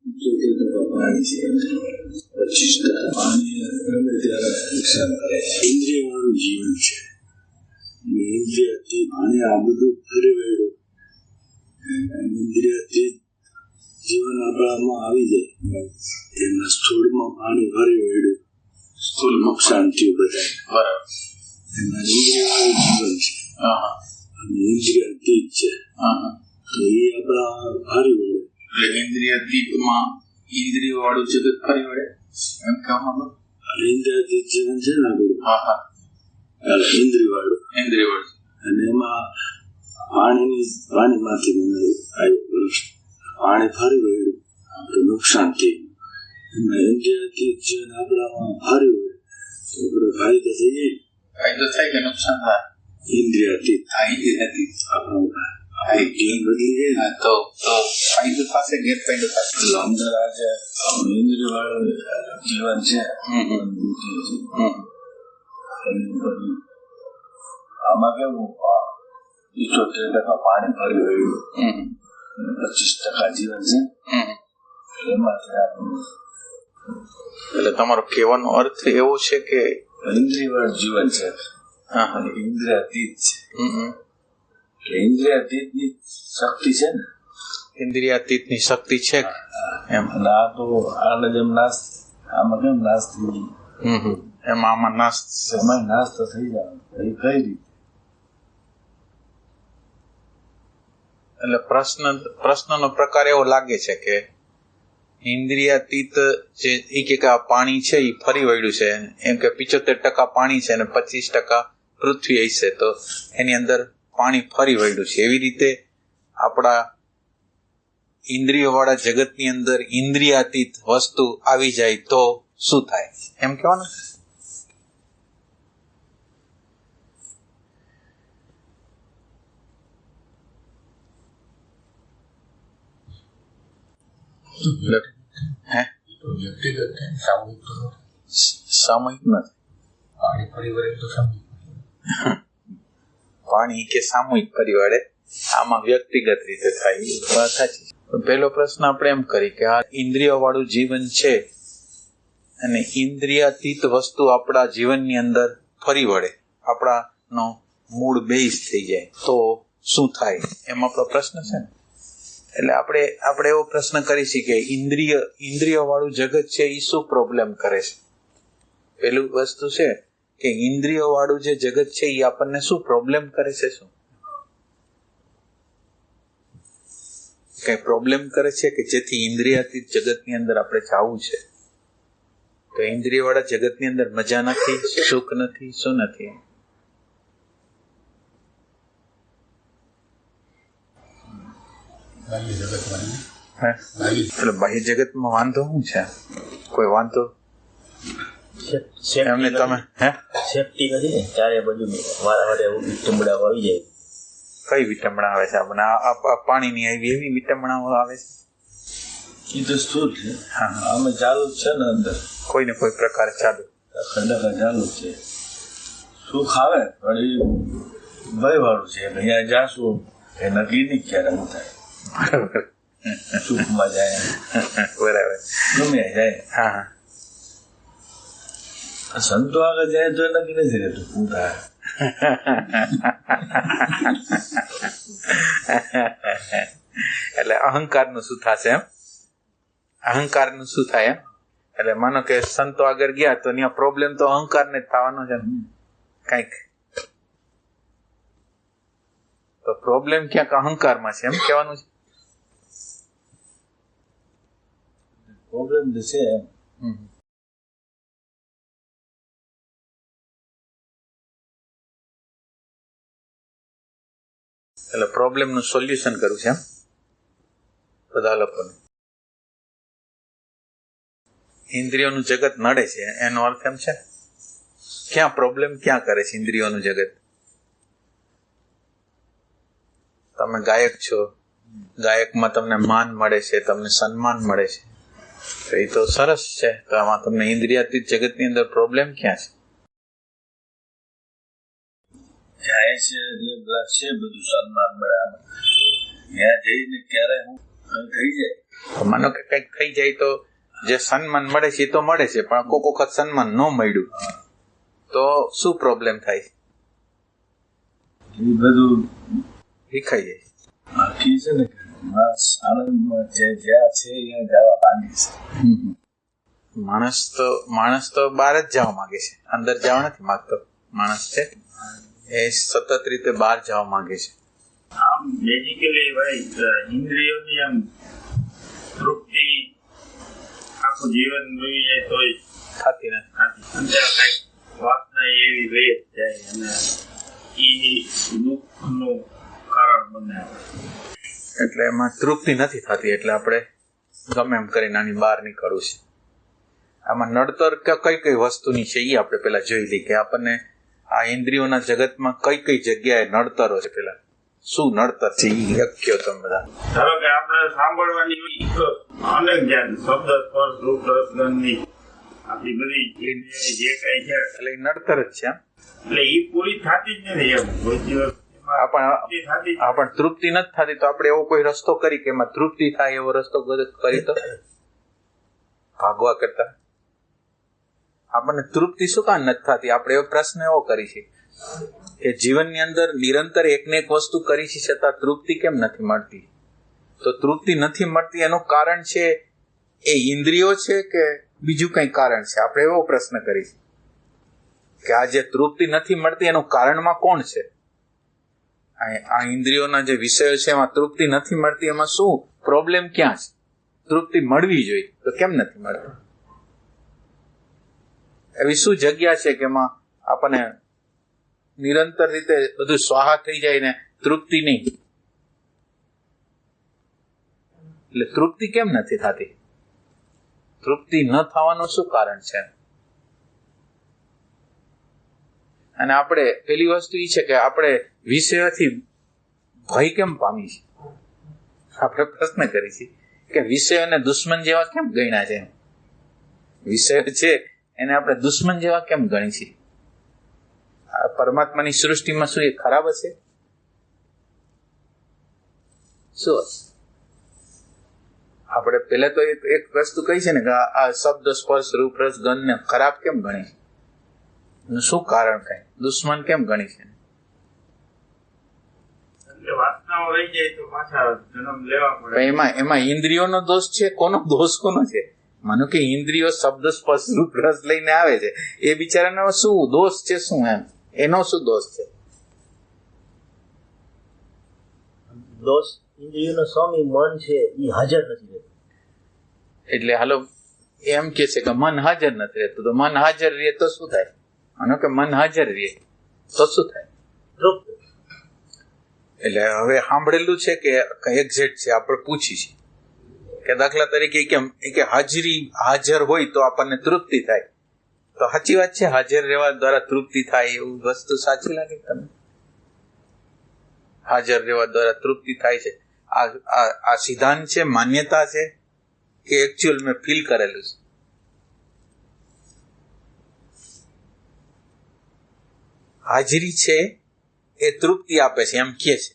પાણી છે, 25% પાણી ગમે ત્યારે નુકસાન કરે છે. ઇન્દ્રિય વાળું જીવન છે, ઇન્દ્રિયથી પાણી આ બધું ફરી વળ્યું, ઇન્દ્રિયથી જીવન આપણામાં આવી જાય, તેના સ્થૂળમાં પાણી ફરી વળ્યું, સ્થૂળ નુકસાન થયું બધા, બરાબર. એમાં ઇન્દ્રિય વાળું જીવન છે, ઇન્દ્રિય અતીત છે, તો એ આપણા ફરી વળે. એટલે ઇન્દ્રિય અતીતમાં ઇન્દ્રિય વાળું જગત ફરી વળે એમ કહેવામાં ઇન્દ્રિયાતીત જીવન છે ને આપણું, ઇન્દ્રિય વાળું અને એમાં પાણીમાંથી પાણી ફરી વળ્યું તો નુકસાન થયું. એમાં ઇન્દ્રિયાતીત જીવન આપણામાં ફરી વળે તો આપણો ફાયદો થઈ જાય. ફાયદો થાય કે નુકસાન થાય? ઇન્દ્રિયાતીત જીવન બદલી જાય તો ફાયદો થશે, ગેરફાયદો થશે. અંદર આજે ઇન્દ્રિય વાળું જીવન છે, આમાં કેવું 78% પાણી ફરી વળ્યું, 25% જીવન છે. એમાં એટલે તમારો કહેવાનો અર્થ એવો છે કે ઇન્દ્રિય વાળું જીવન છે, ઇન્દ્રિયાતીત છે. ઇન્દ્રિયાતીતની શક્તિ છે ને, ઇન્દ્રિયાતીતની શક્તિ છે એમ. આ તો આને જેમ નાશ, આમાં કેમ નાશ થઈ ગયું, આમાં નાશ તો થઈ જાય. એ કઈ રીતે? એટલે પ્રશ્નનો પ્રકાર એવો લાગે છે કે ઇન્દ્રિયાતીત જે કે આ પાણી છે એ ફરી વળ્યું છે, એમ કે 75% પાણી છે અને 25% પૃથ્વી હશે, તો એની અંદર પાણી ફરી વળ્યું છે. એવી રીતે આપણા ઇન્દ્રિય વાળા જગતની અંદર ઇન્દ્રિયાતીત વસ્તુ આવી જાય તો શું થાય એમ કહેવાનું? સામૂહિક નથી. પાણી ફરી વળે તો સામૂહિક, પાણી કે સામૂહિક પરિવારે, આમાં વ્યક્તિગત રીતે થાય. વાત સાચી. પહેલો પ્રશ્ન આપણે એમ કરી કે આ ઇન્દ્રિય વાળું જીવન છે અને ઇન્દ્રિયાતીત વસ્તુ આપણા જીવનની અંદર ફરી વળે, આપણાનો મૂળ બેઝ થઈ જાય તો શું થાય એમ આપણો પ્રશ્ન છે ને. એટલે આપણે એવો પ્રશ્ન કરી શકીએ ઇન્દ્રિય વાળું જગત છે એ શું પ્રોબ્લેમ કરે છે. પેલું વસ્તુ છે કે ઇન્દ્રિય વાળું જે જગત છે એ આપણને શું પ્રોબ્લેમ કરે છે, શું કઈ પ્રોબ્લેમ કરે છે કે જેથી ઇન્દ્રિયાતીત જગતની અંદર આપણે જવું છે. તો ઇન્દ્રિય વાળા જગતની અંદર મજા નથી, સુખ નથી, શું નથી? એટલે બાહ્ય જગતમાં વાંધો શું છે? કોઈ વાંધો એમને તમે સેફટી નથી ને, ચારે બાજુ વારે વિટંબણાઓ આવી જાય. કઈ વિટંબણા આવે છે? આપણે આ પાણીની આવી એવી વિટંબણાઓ આવે છે? એ તો શું છે, અમે ચાલુ જ છે ને અંદર, કોઈ ને કોઈ પ્રકાર ચાલુ ચાલુ છે. સુખ આવે પણ એ ભય વાળું છે, અહીંયા જાશું એ નક્કી નહીં ક્યારે હું થાય. બરાબર, સુખમાં જાય, બરાબર, ગમે જાય. હા, સંતો આગળ જાય તો નક્કી નથી રહેતું શું થાય. એટલે અહંકારનું શું થશે એમ? અહંકારનું શું થાય એમ? એટલે માનો કે સંતો આગળ ગયા તો ત્યાં પ્રોબ્લેમ તો અહંકારને જ થવાનો છે ને કઈક. તો પ્રોબ્લેમ ક્યાંક અહંકારમાં છે એમ કહેવાનું છે. પ્રોબ્લેમ છે એમ. એટલે પ્રોબ્લેમનું સોલ્યુશન કરવું છે એમ બધા લોકોને. ઇન્દ્રિયોનું જગત નડે છે એનો અર્થ એમ છે. ક્યાં પ્રોબ્લેમ ક્યાં કરે છે ઇન્દ્રિયોનું જગત? તમે ગાયક છો, ગાયકમાં તમને માન મળે છે, તમને સન્માન મળે છે, તો એ તો સરસ છે. તો આમાં તમને ઇન્દ્રિયાતીત જગતની અંદર પ્રોબ્લેમ ક્યાં છે? જાય છે એટલે છે બધું સન્માન મળે, ત્યાં જઈને ક્યારે હું થઈ જાય માનો કે કંઈક થઈ જાય તો જે સન્માન મળે છે એ તો મળે છે, પણ કોક વખત સન્માન ન મળ્યું તો શું પ્રોબ્લેમ થાય? એ બધું શીખાઈ જાય. બાકી છે ને માણસ આનંદમાં જ્યાં છે ત્યાં જવા માંગે છે. માણસ તો બહાર જ જવા માંગે છે, અંદર જવા નથી માંગતો. માણસ છે એ સતત રીતે બહાર જવા માંગે છે. આમ બેઝિકલી ભાઈ ઇન્દ્રિયોની આમ તૃપ્તિ આખું જીવન જોઈએ તોય થતી નથી. કઈક વાસના એવી રહી જ જાય અને એ દુઃખનું કારણ બને. એટલે એમાં તૃપ્તિ નથી થતી, એટલે આપણે ગમે એમ કરીને આની બહાર નીકળવું છે. આમાં નડતર કઈ કઈ વસ્તુની છે એ આપણે પેલા જોઈ લઈએ કે આપણને આ ઇન્દ્રિયોના જગતમાં કઈ કઈ જગ્યાએ નડતરો છે. પેલા શું નડતર છે એ કયો તમે બધા. ધારો કે આપણે સાંભળવાની અનેક જાત શબ્દ સ્પર્શ રૂપ રસ ગંધની આપણી બધી જે કઈ છે એટલે એ નડતર જ છે. એટલે એ પૂરી થતી જ નથી. એમ કોઈ દિવસ પણ તૃપ્તિ નથી થતી તો આપણે એવો કોઈ રસ્તો કરી કે એમાં તૃપ્તિ થાય એવો રસ્તો કરી તો ભાગવા કરતા આપણને તૃપ્તિ શું કામ નથી થતી? આપણે એવો પ્રશ્ન એવો કરી છે કે જીવનની અંદર નિરંતર એકને એક વસ્તુ કરી છે છતાં તૃપ્તિ કેમ નથી મળતી? તો તૃપ્તિ નથી મળતી એનું કારણ છે એ ઇન્દ્રિયો છે કે બીજું કઈ કારણ છે? આપણે એવો પ્રશ્ન કરી કે આ જે તૃપ્તિ નથી મળતી એનું કારણમાં કોણ છે? આ ઇન્દ્રિયોના જે વિષયો છે એમાં તૃપ્તિ નથી મળતી, એમાં શું પ્રોબ્લેમ ક્યાં છે? તૃપ્તિ મળવી જોઈએ તો કેમ નથી મળતી? એવી શું જગ્યા છે કે એમાં આપણને નિરંતર રીતે બધું સ્વાહા થઈ જાય ને તૃપ્તિ નહીં? એટલે તૃપ્તિ કેમ નથી થતી? તૃપ્તિ ન થવાનું શું કારણ છે? અને આપણે પેલી વસ્તુ એ છે કે આપણે વિષયોથી ભય કેમ પામી છે? આપણે પ્રશ્ન કરી છે કે વિષયોને દુશ્મન જેવા કેમ ગણ્યા છે? વિષયો છે એને આપણે દુશ્મન જેવા કેમ ગણી છે? પરમાત્માની સૃષ્ટિમાં શું એ ખરાબ હશે? શું આપણે પેલા તો એક વસ્તુ કહી છે ને કે આ શબ્દ સ્પર્શ રૂપ રસ ગંધ ને ખરાબ કેમ ગણી છે? શું કારણ કઈ દુશ્મન કેમ ગણી છે? એમાં ઇન્દ્રિયોનો દોષ છે? કોનો દોષ કોનો છે? માનો કે ઇન્દ્રિયો શબ્દ સ્પર્શ રૂપ રસ લઈને આવે છે, એ બિચારાનો શું દોષ છે? શું એનો શું દોષ છે? દોષ ઇન્દ્રિયોનો સ્વામી મન છે એ હાજર નથી રહેતું. એટલે હાલો એમ કે છે કે મન હાજર નથી રહેતું, તો મન હાજર રહે તો શું થાય? માનો કે મન હાજર રહે તો શું થાય? તૃપ્ત. એટલે હવે સાંભળેલું છે કે એક્ઝેક્ટ છે આપણે પૂછી છે કે દાખલા તરીકે કે હાજર હોય તો આપણને તૃપ્તિ થાય, તો સાચી વાત છે હાજર રહેવા દ્વારા તૃપ્તિ થાય એવું વસ્તુ સાચી લાગે તમને? હાજર રહેવા દ્વારા તૃપ્તિ થાય છે આ સિદ્ધાંત છે, માન્યતા છે કે એકચ્યુઅલ મેં ફીલ કરેલું છે? હાજરી છે એ તૃપ્તિ આપે છે એમ કે છે,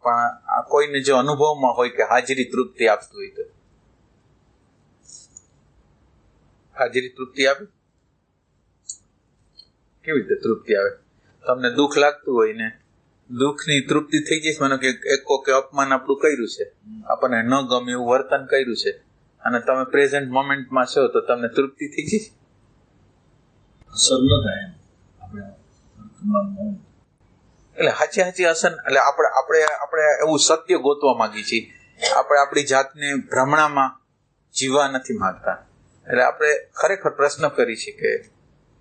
પણ આ કોઈને જો અનુભવમાં હોય કે હાજરી તૃપ્તિ આપતું હોય તો હાજરી તૃપ્તિ આપે? કેવી રીતે તૃપ્તિ આવે? તમને દુઃખ લાગતું હોય ને દુઃખની તૃપ્તિ થઈ જશે. માનો કે કે અપમાન આપણું કર્યું છે, આપણને ન ગમે એવું વર્તન કર્યું છે અને તમે પ્રેઝન્ટ મોમેન્ટમાં છો તો તમને તૃપ્તિ થઈ જશે? અસર ન થાય એટલે સાચી અસર. એટલે આપણે એવું સત્ય ગોતવા માંગીએ છીએ, આપણે આપણી જાતને ભ્રમણામાં જીવવા નથી માંગતા. એટલે આપણે ખરેખર પ્રશ્ન કરી છે કે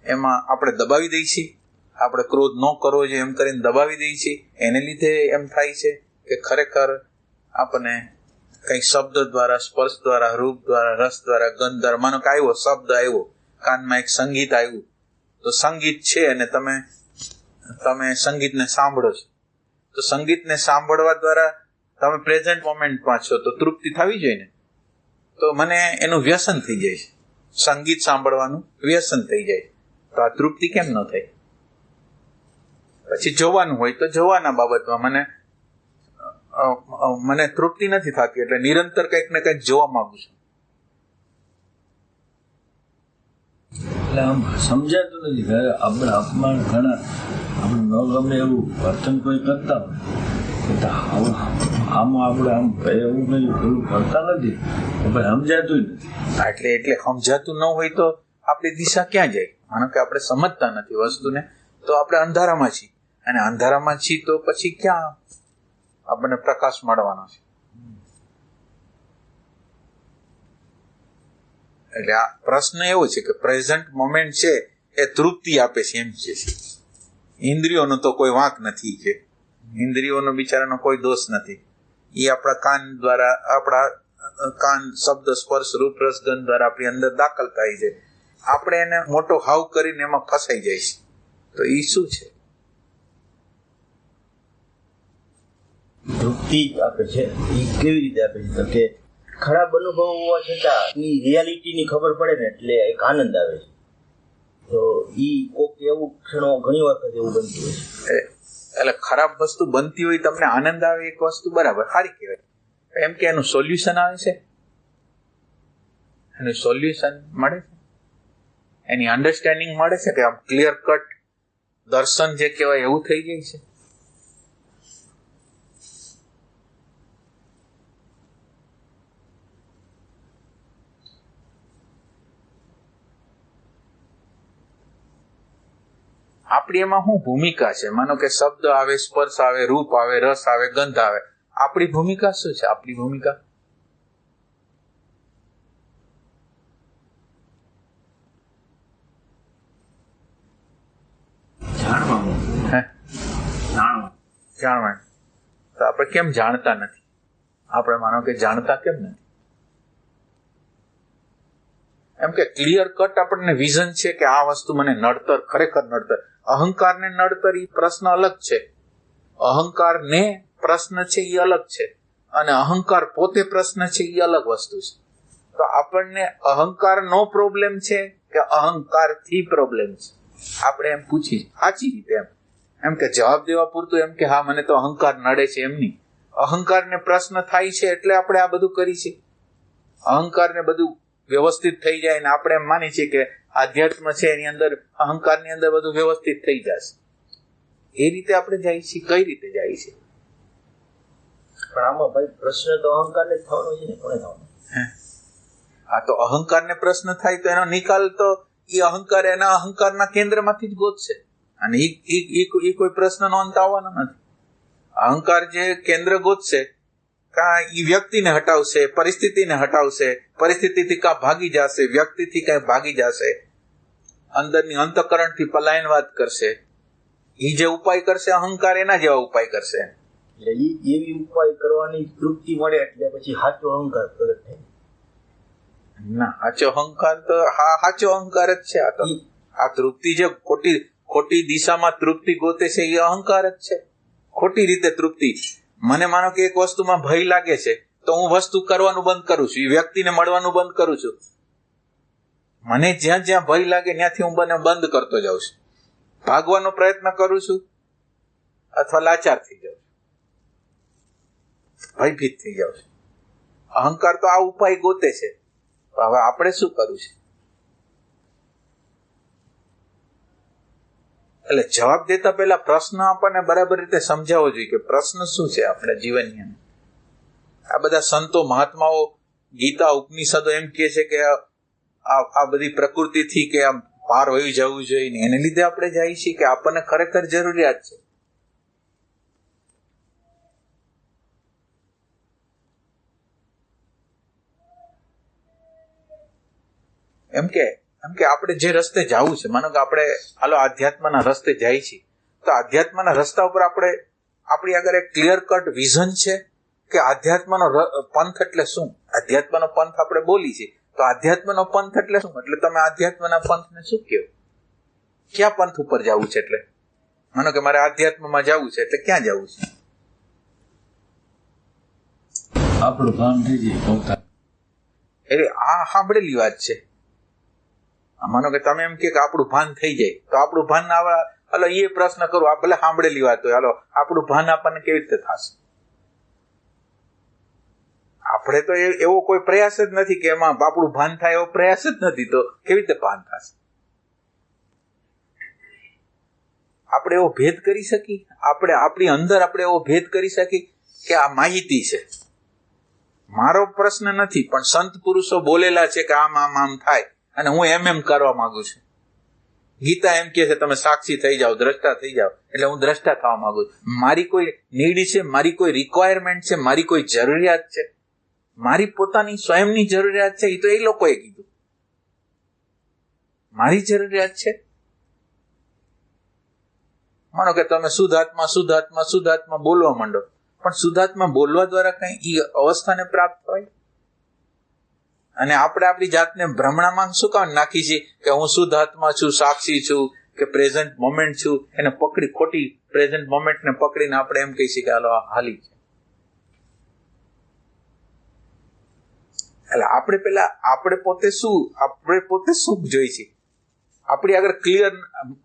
એમાં આપણે દબાવી દઈએ છીએ, આપણે ક્રોધ ન કરવો જોઈએ એમ કરીને દબાવી દઈએ છીએ, એને લીધે એમ થાય છે કે ખરેખર આપણને કંઈક શબ્દ દ્વારા, સ્પર્શ દ્વારા, રૂપ દ્વારા, રસ દ્વારા, ગંધ દ્વારા, માનો કે આવ્યો શબ્દ આવ્યો કાનમાં, એક સંગીત આવ્યું, તો સંગીત છે અને તમે સંગીતને સાંભળો છો, તો સંગીતને સાંભળવા દ્વારા તમે પ્રેઝન્ટ મોમેન્ટમાં છો તો તૃપ્તિ થવી જોઈએ ને? તો મને એનું વ્યસન થઈ જાય છે, સંગીત સાંભળવાનું વ્યસન થઈ જાય, તો આ તૃપ્તિ કેમ ન થાય? પછી જોવાનું હોય તો જોવાના બાબતમાં મને મને તૃપ્તિ નથી થતી, એટલે નિરંતર કંઈક ને કંઈક જોવા માંગુ છું. એટલે આમ સમજાતું નથી કે આપણે અપમાન ઘણા આપણે ન ગમે એવું વર્તન કોઈ કરતા હોય, આમાં આપણે આમ એવું કંઈ પેલું કરતા નથી, ભાઈ સમજાતું નથી. એટલે સમજાતું ન હોય તો આપણી દિશા ક્યાં જાય? માનો કે આપણે સમજતા નથી વસ્તુને, તો આપણે અંધારામાં છીએ, અને અંધારામાં છીએ તો પછી ક્યાં આપણને પ્રકાશ મળવાનો છે? એટલે આ પ્રશ્ન એવો છે કે પ્રેઝન્ટ મોમેન્ટ છે એ તૃપ્તિ આપે છે એમ છે. ઇન્દ્રિયોનો તો કોઈ વાંક નથી, કે ઇન્દ્રિયોનો બિચારાનો કોઈ દોષ નથી. એ આપણા કાન દ્વારા, આપણા કાન, શબ્દ, સ્પર્શ, રૂપ, રસ, ગંધ દ્વારા આપણી અંદર દાખલ થાય છે. આપણે એને મોટો હાવ કરીને એમાં ફસાઈ જાય છે. તો એ શું છે? તૃપ્તિ આપે છે. એ કેવી રીતે આપે છે? તો કે ખરાબ અનુભવ હોવા છતાં એ રિયાલિટીની ખબર પડે ને એટલે એક આનંદ આવે છે. તો એ કોક એવું ક્ષણો ઘણી વખત એવું બનતું હોય છે. એટલે ખરાબ વસ્તુ બનતી હોય તમને આનંદ આવે, એક વસ્તુ બરાબર સારી કહેવાય. એમ કે એનું સોલ્યુશન આવે છે, એનું સોલ્યુશન મળે છે, એની અન્ડરસ્ટેન્ડિંગ મળે છે, કે આમ ક્લિયર કટ દર્શન જે કહેવાય એવું થઈ જાય છે. આપણી એમાં શું ભૂમિકા છે? માનો કે શબ્દ આવે, સ્પર્શ આવે, રૂપ આવે, રસ આવે, ગંધ આવે, આપણી ભૂમિકા શું છે? આપણી ભૂમિકા જાણવાની. તો આપણે કેમ જાણતા નથી? આપણે માનો કે જાણતા કેમ નથી? એમ કે ક્લિયર કટ આપણને વિઝન છે કે આ વસ્તુ મને નડતર, ખરેખર નડતર. અહંકારને નડતર એ પ્રશ્ન અલગ છે, અહંકારને પ્રશ્ન છે એ અલગ છે, અને અહંકાર પોતે પ્રશ્ન છે એ અલગ વસ્તુ છે. તો આપણને અહંકાર નો પ્રોબ્લેમ છે કે અહંકાર થી પ્રોબ્લેમ છે? આપણે એમ પૂછી સાચી રીતે એમ કે જવાબ દેવા પૂરતું એમ કે હા મને તો અહંકાર નડે છે, એમ નહીં. અહંકારને પ્રશ્ન થાય છે એટલે આપણે આ બધું કરી છે. અહંકારને બધું વ્યવસ્થિત થઈ જાય ને આપણે એમ માની છીએ કે આધ્યાત્મ છે એની અંદર, અહંકારની અંદર બધું વ્યવસ્થિત થઈ જશે. એ રીતે આપણે જાય છીએ? કઈ રીતે જાય છે? પણ આમાં ભાઈ પ્રશ્ન તો અહંકારને જ થવાનો છે ને, કોને થવાનો? આ તો અહંકારને પ્રશ્ન થાય તો એનો નિકાલ તો એ અહંકાર એના અહંકારના કેન્દ્રમાંથી જ ગોતશે, અને એ કોઈ પ્રશ્નનો અંત આવવાનો નથી. અહંકાર જે કેન્દ્ર ગોતશે, કાં એ વ્યક્તિને હટાવશે, પરિસ્થિતિને હટાવશે, પરિસ્થિતિથી કાં ભાગી જશે, વ્યક્તિથી કાંઈ ભાગી જશે, અંદરની અંતઃકરણથી પલાયનવાદ કરશે. એ જે ઉપાય કરશે અહંકાર એના જેવા ઉપાય કરશે. એટલે એવી ઉપાય કરવાની તૃપ્તિ મળે એટલે પછી સાચો અહંકાર પ્રગટ થાય. ના, સાચો અહંકાર તો સાચો અહંકાર જ છે. આ તો આ તૃપ્તિ જે ખોટી દિશામાં તૃપ્તિ ગોતે છે એ અહંકાર જ છે. ખોટી રીતે તૃપ્તિ. મને માનો કે એક વસ્તુમાં ભય લાગે છે તો હું વસ્તુ કરવાનું બંધ કરું છું, એ વ્યક્તિને મળવાનું બંધ કરું છું. મને જ્યાં જ્યાં ભય લાગે ત્યાંથી હું બંધ કરતો જાઉં છું, ભાગવાનો પ્રયત્ન કરું છું, અથવા લાચાર થઈ જાઉં છું, ભયભીત થઈ જાઉં છું. અહંકાર તો આ ઉપાય ગોતે છે. હવે આપણે શું કરવું છે? એટલે જવાબ દેતા પહેલા પ્રશ્ન આપણને બરાબર રીતે સમજાવવો જોઈએ કે પ્રશ્ન શું છે આપણા જીવનની અંદર. આ બધા સંતો, મહાત્માઓ, ગીતા, ઉપનિષદો એમ કહે છે કે આ બધી પ્રકૃતિથી કે આમ પાર હોઈ જવું જોઈએ ને, એને લીધે આપણે જાય છીએ કે આપણને ખરેખર જરૂરિયાત છે. એમ કે આપણે જે રસ્તે જવું છે, માનો કે આપણે હાલો આધ્યાત્મના રસ્તે જાય છીએ, તો આધ્યાત્મના રસ્તા ઉપર આપણી આગળ એક ક્લિયર કટ વિઝન છે કે આધ્યાત્મનો પંથ એટલે શું? આધ્યાત્મનો પંથ આપણે બોલી છીએ, તો આધ્યાત્મનો પંથ એટલે શું? એટલે તમે આધ્યાત્મના પંથને શું કહો? ક્યાં પંથ ઉપર જવું છે? એટલે માનો કે મારે આધ્યાત્મમાં જવું છે, એટલે ક્યાં જવું છે? આપણું ભાન થઈ જાય પોતા. એટલે આ સાંભળેલી વાત છે. માનો કે તમે એમ કે આપણું ભાન થઈ જાય, તો આપણું ભાન હાલો એ પ્રશ્ન કરું, આ ભલે સાંભળેલી વાત હોય, હાલો આપણું ભાન આપણને કેવી રીતે થશે? આપણે તો એવો કોઈ પ્રયાસ જ નથી કે એમાં આપણું ભાન થાય એવો પ્રયાસ જ નથી, તો કેવી રીતે ભાન થશે? આપણે એવો ભેદ કરી શકીએ? આપણે આપણી અંદર આપણે એવો ભેદ કરી શકીએ કે આ માહિતી છે, મારો પ્રશ્ન નથી, પણ સંત પુરુષો બોલેલા છે કે આમ આમ આમ થાય અને હું એમ કરવા માંગુ છું. ગીતા એમ કે છે તમે સાક્ષી થઈ જાઓ, દ્રષ્ટા થઈ જાઓ, એટલે હું દ્રષ્ટા થવા માંગુ છું. મારી કોઈ નીડ છે, મારી કોઈ રિક્વાયરમેન્ટ છે, મારી કોઈ જરૂરિયાત છે, મારી પોતાની સ્વયંની જરૂરિયાત છે, એ તો એ લોકોએ કીધું. મારી જરૂરિયાત છે. માનો કે તમે શુદ્ધાત્મા બોલવા માંડો, પણ શુદ્ધાત્મા બોલવા દ્વારા કઈ એ અવસ્થાને પ્રાપ્ત હોય? અને આપણે આપણી જાતને ભ્રમણામાં શું કામ નાખી છીએ કે હું શુદ્ધાત્મા છું, સાક્ષી છું, કે પ્રેઝન્ટ મોમેન્ટ છું. એને પકડી, ખોટી પ્રેઝન્ટ મોમેન્ટને પકડીને આપણે એમ કહીએ કે હાલો હાલી છે. એટલે આપણે પોતે શું જોઈ છે? આપણી આગળ ક્લિયર.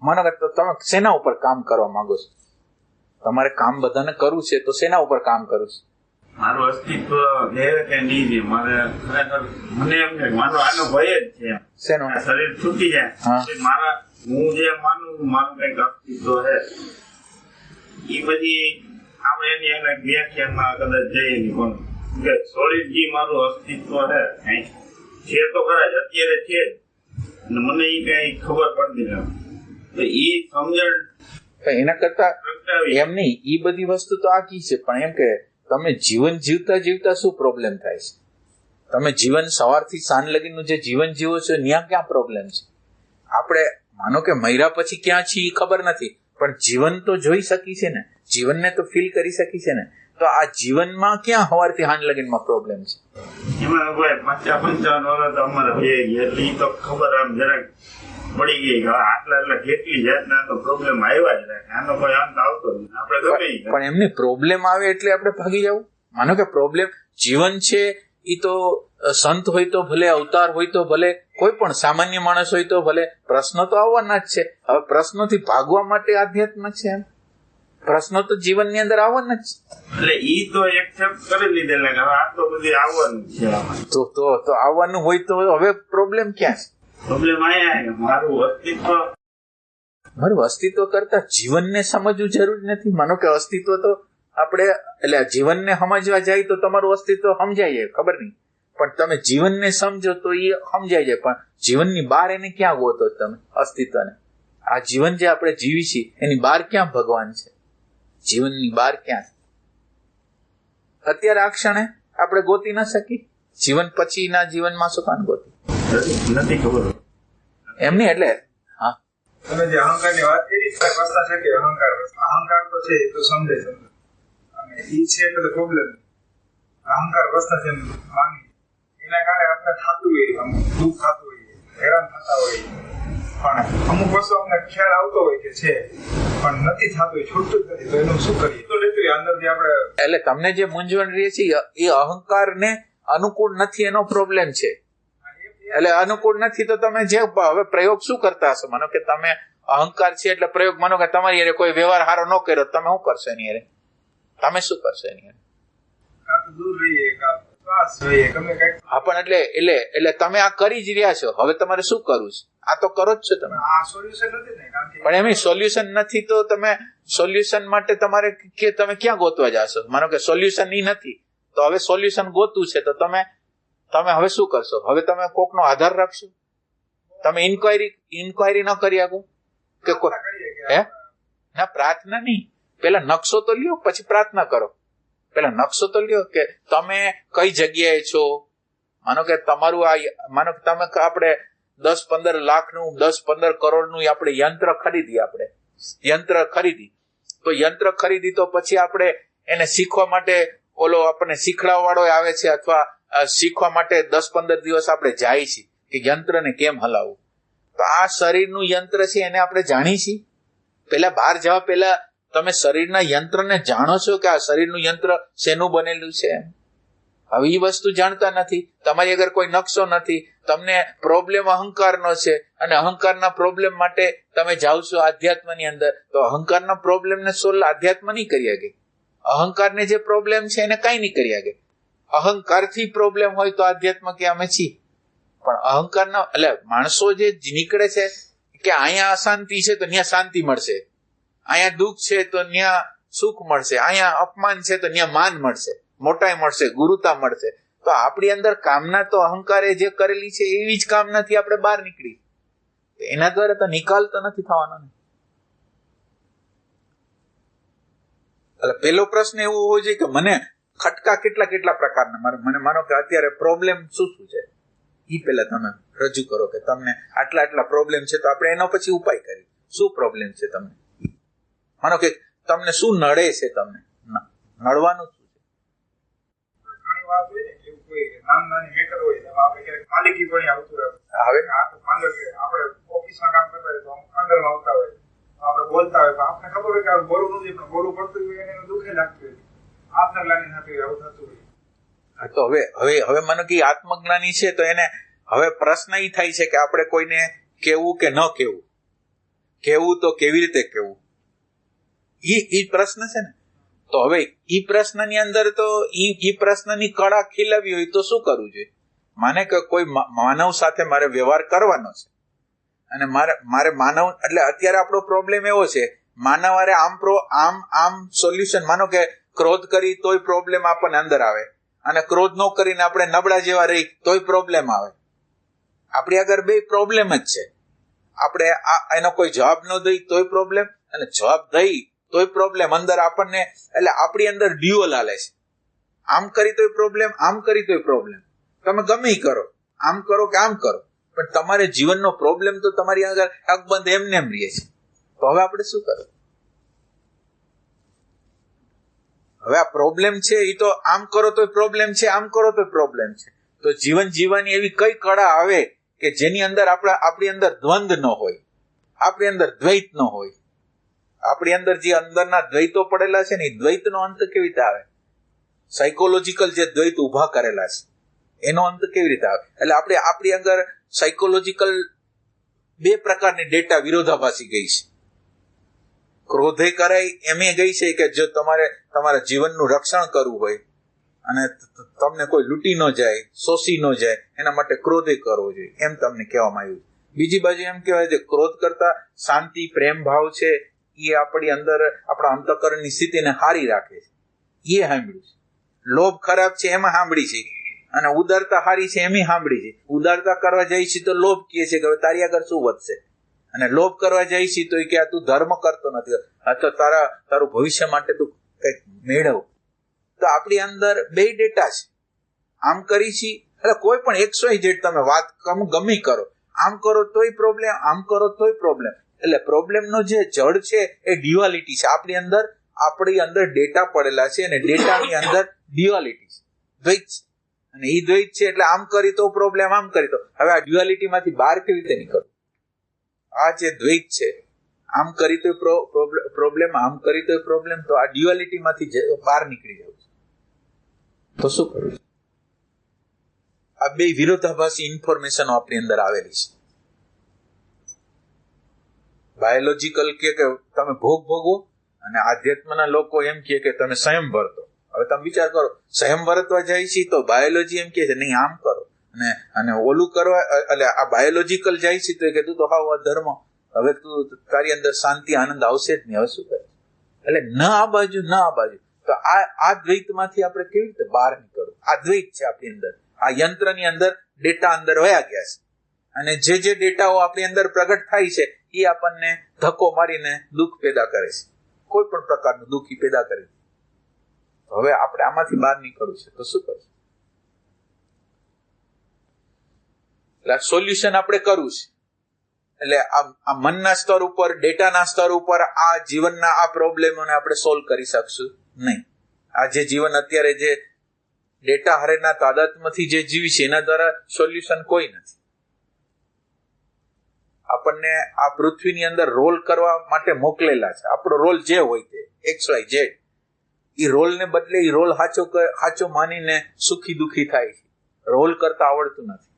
માનો કે તમે શેના ઉપર કામ કરવા માંગો છો? તમારે કામ બધાને કરવું છે, તો શેના ઉપર કામ કરવું છે? મારું અસ્તિત્વ છે કે નહીં છે, મારે ખરેખર મને એમ છે મારો આનો ભય જ છે. શેનો? શરીર છૂટી જાય મારા, હું જે માનું મારું કઈક અસ્તિત્વ છે, એ બધી આપણે એની અલગ વ્યાખ્યામાં કદાચ જઈએ નહીં, પણ કે સોલિડ જે મારું અસ્તિત્વ છે તો ખરા જ, અત્યારે છે જ, મને એ કઈ ખબર પડતી નથી. તો એ સમજણ એના કરતા એમ નહીં, એ બધી વસ્તુ તો આખી છે, પણ એમ કે તમે જીવન જીવતા શું પ્રોબ્લેમ થાય છે? તમે જીવન સવારથી સાંજ લગીનું જે જીવન જીવો છો ત્યાં ક્યાં પ્રોબ્લેમ છે? આપણે માનો કે મર્યા પછી ક્યાં છીએ ખબર નથી, પણ જીવન તો જોઈ શકી છે ને, જીવનને તો ફીલ કરી શકી છે ને. તો આ જીવનમાં ક્યાં સવારથી સાંજ લગીનમાં પ્રોબ્લેમ છે? એમાં ભાઈ 55 વર્ષ અમારે થઈ ગયા એટલે તો ખબર આમ જરાક પડી ગઈ કે આટલા કેટલી જાતના તો પ્રોબ્લેમ આવ્યા જ રાખે, આનો કોઈ અંત આવતો નથી. આપણે ગમે પણ એમની પ્રોબ્લેમ આવે એટલે આપણે ભાગી જવું? માનો કે પ્રોબ્લેમ જીવન છે, એ તો સંત હોય તો ભલે, અવતાર હોય તો ભલે, કોઈ પણ સામાન્ય માણસ હોય તો ભલે, પ્રશ્નો તો આવવાના જ છે. હવે પ્રશ્નોથી ભાગવા માટે આધ્યાત્મ છે એમ? પ્રશ્નો તો જીવનની અંદર આવવાના જ છે. એટલે ઈ તો એક્સેપ્ટ કરી લીધેલા કે આ તો બધી આવવાનું છે. તો આવવાનું હોય તો હવે પ્રોબ્લેમ ક્યાં છે? પ્રોબ્લેમ આયા મારું અસ્તિત્વ કરતા જીવનને સમજવું જરૂરી નથી. માનો કે અસ્તિત્વ તો આપણે એટલે જીવનને સમજવા જાય તો તમારું અસ્તિત્વ સમજાય જાય, ખબર નહીં, પણ તમે જીવનને સમજો તો એ સમજાય જાય. પણ જીવનની બહાર એને ક્યાં ગોતો તમે અસ્તિત્વને? આ જીવન જે આપણે જીવી છીએ એની બહાર ક્યાં ભગવાન છે? જીવનની બહાર ક્યાં? અત્યારે આ ક્ષણે આપણે ગોતી ન શકી, જીવન પછીના જીવનમાં શું કામ ગોતી? નથી ખબર એમની. એટલે હા, તમે જે અહંકારની વાત કરી, પ્રશ્ન છે કે અહંકાર તો છે, એ તો સમજે છે, અને ઈ છે એટલે પ્રોબ્લેમ. અહંકાર પ્રશ્ન છે માની, એના કારણે આપણે થતું હોય, દુઃખ થતું હોય, હેરાન થતા હોય, પણ અમુક વસ્તુ અમને ખ્યાલ આવતો હોય કે છે પણ નથી થતું, છૂટતું જ નથી, તો એનું શું કરીએ? તો લેતું અંદરથી આપણે. એટલે તમને જે મૂંઝવણ રહે છે એ અહંકારને અનુકૂળ નથી, એનો પ્રોબ્લેમ છે. એટલે અનુકૂળ નથી તો તમે જે હવે પ્રયોગ શું કરતા હશો? માનો કે તમે અહંકાર છે એટલે પ્રયોગ, માનો કે તમારી યારે કોઈ વ્યવહાર સારો ન કર્યો, તમે શું કરશો એની યારે? તમે શું કરશો એની યારે? દૂર રહીએ, શ્વાસ રહીએ, ગમે કંઈક. હા, પણ એટલે તમે આ કરી જ રહ્યા છો, હવે તમારે શું કરવું છે? આ તો કરો જ છો તમે. આ સોલ્યુશન નથી ને, કારણ કે પણ એમ સોલ્યુશન નથી તો તમે સોલ્યુશન માટે તમારે તમે ક્યાં ગોતવા જાશો? માનો કે સોલ્યુશન ઈ નથી તો હવે સોલ્યુશન ગોતવું છે, તો તમે હવે શું કરશો? હવે તમે કોકનો આધાર રાખશો? તમે ઇન્ક્વાયરી ન કરી શકો કે હે ના? પ્રાર્થના નહીં, પેલા નકશો તો લ્યો, પછી પ્રાર્થના કરો. પેલા નકશો તો લ્યો કે તમે કઈ જગ્યાએ છો. માનો કે તમારું માનો કે તમે આપણે 10-15 લાખનું 10-15 કરોડનું આપણે યંત્ર ખરીદી તો પછી આપણે એને શીખવા માટે ઓલો આપણને શીખડાવવા વાળો આવે છે, અથવા શીખવા માટે 10-15 દિવસ આપણે જાય છે કે યંત્રને કેમ હલાવવું. તો આ શરીરનું યંત્ર છે, એને આપણે જાણી છીએ. પેલા બહાર જવા પહેલા તમે શરીરના યંત્રને જાણો છો કે આ શરીરનું યંત્ર શેનું બનેલું છે? હવે એ વસ્તુ જાણતા નથી. તમારી આગળ કોઈ નકશો નથી, તમને પ્રોબ્લેમ અહંકારનો છે, અને અહંકારના પ્રોબ્લેમ માટે તમે જાઓ છો આધ્યાત્મની અંદર, તો અહંકારના પ્રોબ્લેમને સોલ્વ આધ્યાત્મ નહીં કરી શકે. અહંકારને જે પ્રોબ્લેમ છે એને કઈ નહીં કરી શકે. અહંકારથી પ્રોબ્લેમ હોય તો આધ્યાત્મ કે અમે છીએ, પણ અહંકાર ના, એટલે માણસો જે નીકળે છે કે અહીંયા અશાંતિ છે તો ત્યાં શાંતિ મળશે, અહીંયા દુઃખ છે તો ત્યાં સુખ મળશે, અહીંયા અપમાન છે તો ત્યાં માન મળશે, મોટાઈ મળશે, ગુરુતા મળશે. તો આપણી અંદર કામના તો અહંકારે જે કરેલી છે એવી જ કામનાથી આપણે બહાર નીકળી, એના દ્વારા તો નિકાલ તો નથી થવાનો ને. એટલે પેલો પ્રશ્ન એવો હોવો જોઈએ કે મને ખટકા કેટલા કેટલા પ્રકારના, મને માનો કે અત્યારે પ્રોબ્લેમ શું શું છે એ પેલા તમે રજૂ કરો કે તમને આટલા આટલા પ્રોબ્લેમ છે, તો આપણે એનો પછી ઉપાય કરીએ. શું પ્રોબ્લેમ છે તમને? માનો કે તમને શું નડે છે, તમને નડવાનું શું છે? ઘણી વાત હોય ને કે કોઈ નાની મેટર હોય એમાં આપણે ક્યારેક માલિકી પણ આવતું હોય. હવે માનો કે આપણે ઓફિસમાં કામ કરતા હોય તો અંદરમાં આવતા હોય, આપણે બોલતા હોય તો આપણે ખબર હોય કે આ બોલવું નથી, પણ બોલવું પડતું હોય એને દુઃખે લાગતું હોય, આત્મગ્લાનિ થતી હોય, આવું થતું હોય. તો હવે મને કે આત્મજ્ઞાની છે તો એને હવે પ્રશ્ન એ થાય છે કે આપણે કોઈને કેવું કે ન કેવું, કેવું તો કેવી રીતે કેવું, ઈ પ્રશ્ન છે ને. તો હવે ઈ પ્રશ્નની અંદર તો ઈ પ્રશ્નની કળા ખીલવી હોય તો શું કરવું જોઈએ? માને કે કોઈ માનવ સાથે મારે વ્યવહાર કરવાનો છે અને મારે માનવ, એટલે અત્યારે આપણો પ્રોબ્લેમ એવો છે, માનવ અરે આમ સોલ્યુશન, માનો કે ક્રોધ કરી તોય પ્રોબ્લેમ આપણને અંદર આવે, અને ક્રોધ ન કરીને આપણે નબળા જેવા રહી તોય પ્રોબ્લેમ આવે. આપણી આગળ બે પ્રોબ્લેમ જ છે. આપણે એનો કોઈ જવાબ ન દઈ તોય પ્રોબ્લેમ, અને જવાબ દઈ તોય પ્રોબ્લેમ અંદર આપણને. એટલે આપણી અંદર ડ્યુઅલ હાલે છે, આમ કરી તોય પ્રોબ્લેમ, આમ કરી તોય પ્રોબ્લેમ. તમે ગમે કરો, આમ કરો કે આમ કરો, પણ તમારે જીવનનો પ્રોબ્લેમ તો તમારી આગળ અકબંધ એમને એમ રહે છે. તો હવે આપણે શું કરવું? હવે આ પ્રોબ્લેમ છે એ તો આમ કરો તો પ્રોબ્લેમ છે, આમ કરો તો પ્રોબ્લેમ છે. તો જીવન જીવવાની એવી કઈ કળા આવે કે જેની અંદર આપણી અંદર દ્વંદ્વ ન હોય, આપણી અંદર દ્વૈત ન હોય. આપણી અંદર જે અંદરના દ્વૈતો પડેલા છે ને એ દ્વૈતનો અંત કેવી રીતે આવે? સાયકોલોજીકલ જે દ્વૈત ઉભા કરેલા છે એનો અંત કેવી રીતે આવે? એટલે આપણી અંદર સાયકોલોજીકલ બે પ્રકારની ડેટા વિરોધાભાસી ગઈ છે. ક્રોધે કરાય એમ ગઈ છે કે જો તમારા જીવનનું રક્ષણ કરવું હોય અને તમને કોઈ લૂંટી ન જાય, શોષી ન જાય, એના માટે ક્રોધે કરવો જોઈએ એમ તમને કહેવામાં આવ્યું. બીજી બાજુ એમ કહેવાય છે ક્રોધ કરતા શાંતિ, પ્રેમ ભાવ છે એ આપણી અંદર આપણા અંતઃકરણની સ્થિતિને હારી રાખે છે, એ સાંભળ્યું છે. લોભ ખરાબ છે એમાં સાંભળી છે, અને ઉદારતા હારી છે એમ સાંભળી છે. ઉદારતા કરવા જાય છે તો લોભ કહે છે કે હવે તારી આગળ શું વધશે, અને લોભ કરવા જાય છે તો કે આ તું ધર્મ કરતો નથી, આ તો તારું ભવિષ્ય માટે તું કંઈક મેળવ. તો આપણી અંદર બે ડેટા છે, આમ કરી છે. એટલે કોઈ પણ 100 તમે વાત ગમે કરો, આમ કરો તોય પ્રોબ્લેમ, આમ કરો તોય પ્રોબ્લેમ. એટલે પ્રોબ્લેમનો જે જડ છે એ ડ્યુઆલિટી છે. આપણી અંદર ડેટા પડેલા છે અને ડેટાની અંદર ડ્યુઆલિટી છે, દ્વૈત છે. અને એ દ્વૈત છે એટલે આમ કરી તો પ્રોબ્લેમ, આમ કરી તો. હવે આ ડ્યુઆલિટી માંથી બહાર કેવી રીતે નીકળવું? આ જે દ્વૈત છે, આમ કરી તો પ્રોબ્લેમ, આમ કરી તો પ્રોબ્લેમ, તો આ ડ્યુઆલિટી માંથી બહાર નીકળી જવું છે. તો શું કરવું? આ બે વિરોધાભાસી ઇન્ફોર્મેશન આપણી અંદર આવેલી છે. બાયોલોજીકલ કે તમે ભોગ ભોગવો, અને આધ્યાત્મના લોકો એમ કે તમે સંયમ વર્તો. હવે તમે વિચાર કરો, સંયમ વર્તવા જાય છે તો બાયોલોજી એમ કે છે નહીં આમ કરો, અને ઓલું કરવા, એટલે આ બાયોલોજીકલ જાય છે તો કે તું તો હાવ ધર્મ, હવે તું તારી અંદર શાંતિ આનંદ આવશે જ નહીં, હવે શું કરે? એટલે ન આ બાજુ ન આ બાજુ. તો આ દ્વૈતમાંથી આપણે કેવી રીતે બહાર નીકળવું? આ દ્વૈત છે આપણી અંદર. આ યંત્રની અંદર ડેટા અંદર વયા ગયા છે, અને જે ડેટાઓ આપણી અંદર પ્રગટ થાય છે એ આપણને ધક્કો મારીને દુઃખ પેદા કરે છે, કોઈ પણ પ્રકારનું દુઃખી પેદા કરે છે. હવે આપણે આમાંથી બહાર નીકળવું છે તો શું કરશું? એટલે સોલ્યુશન આપણે કરવું છે. એટલે આ મનના સ્તર ઉપર, ડેટાના સ્તર ઉપર આ જીવનના આ પ્રોબ્લેમોને આપણે સોલ્વ કરી શકશું નહીં. આ જે જીવન અત્યારે જે ડેટા હારેના તાદાત્મ્યથી જે જીવી છે એના દ્વારા સોલ્યુશન કોઈ નથી. આપણને આ પૃથ્વીની અંદર રોલ કરવા માટે મોકલેલા છે. આપણો રોલ જે હોય તે XYZ, એ રોલને બદલે એ રોલ સાચો માનીને સુખી દુઃખી થાય છે. રોલ કરતા આવડતું નથી.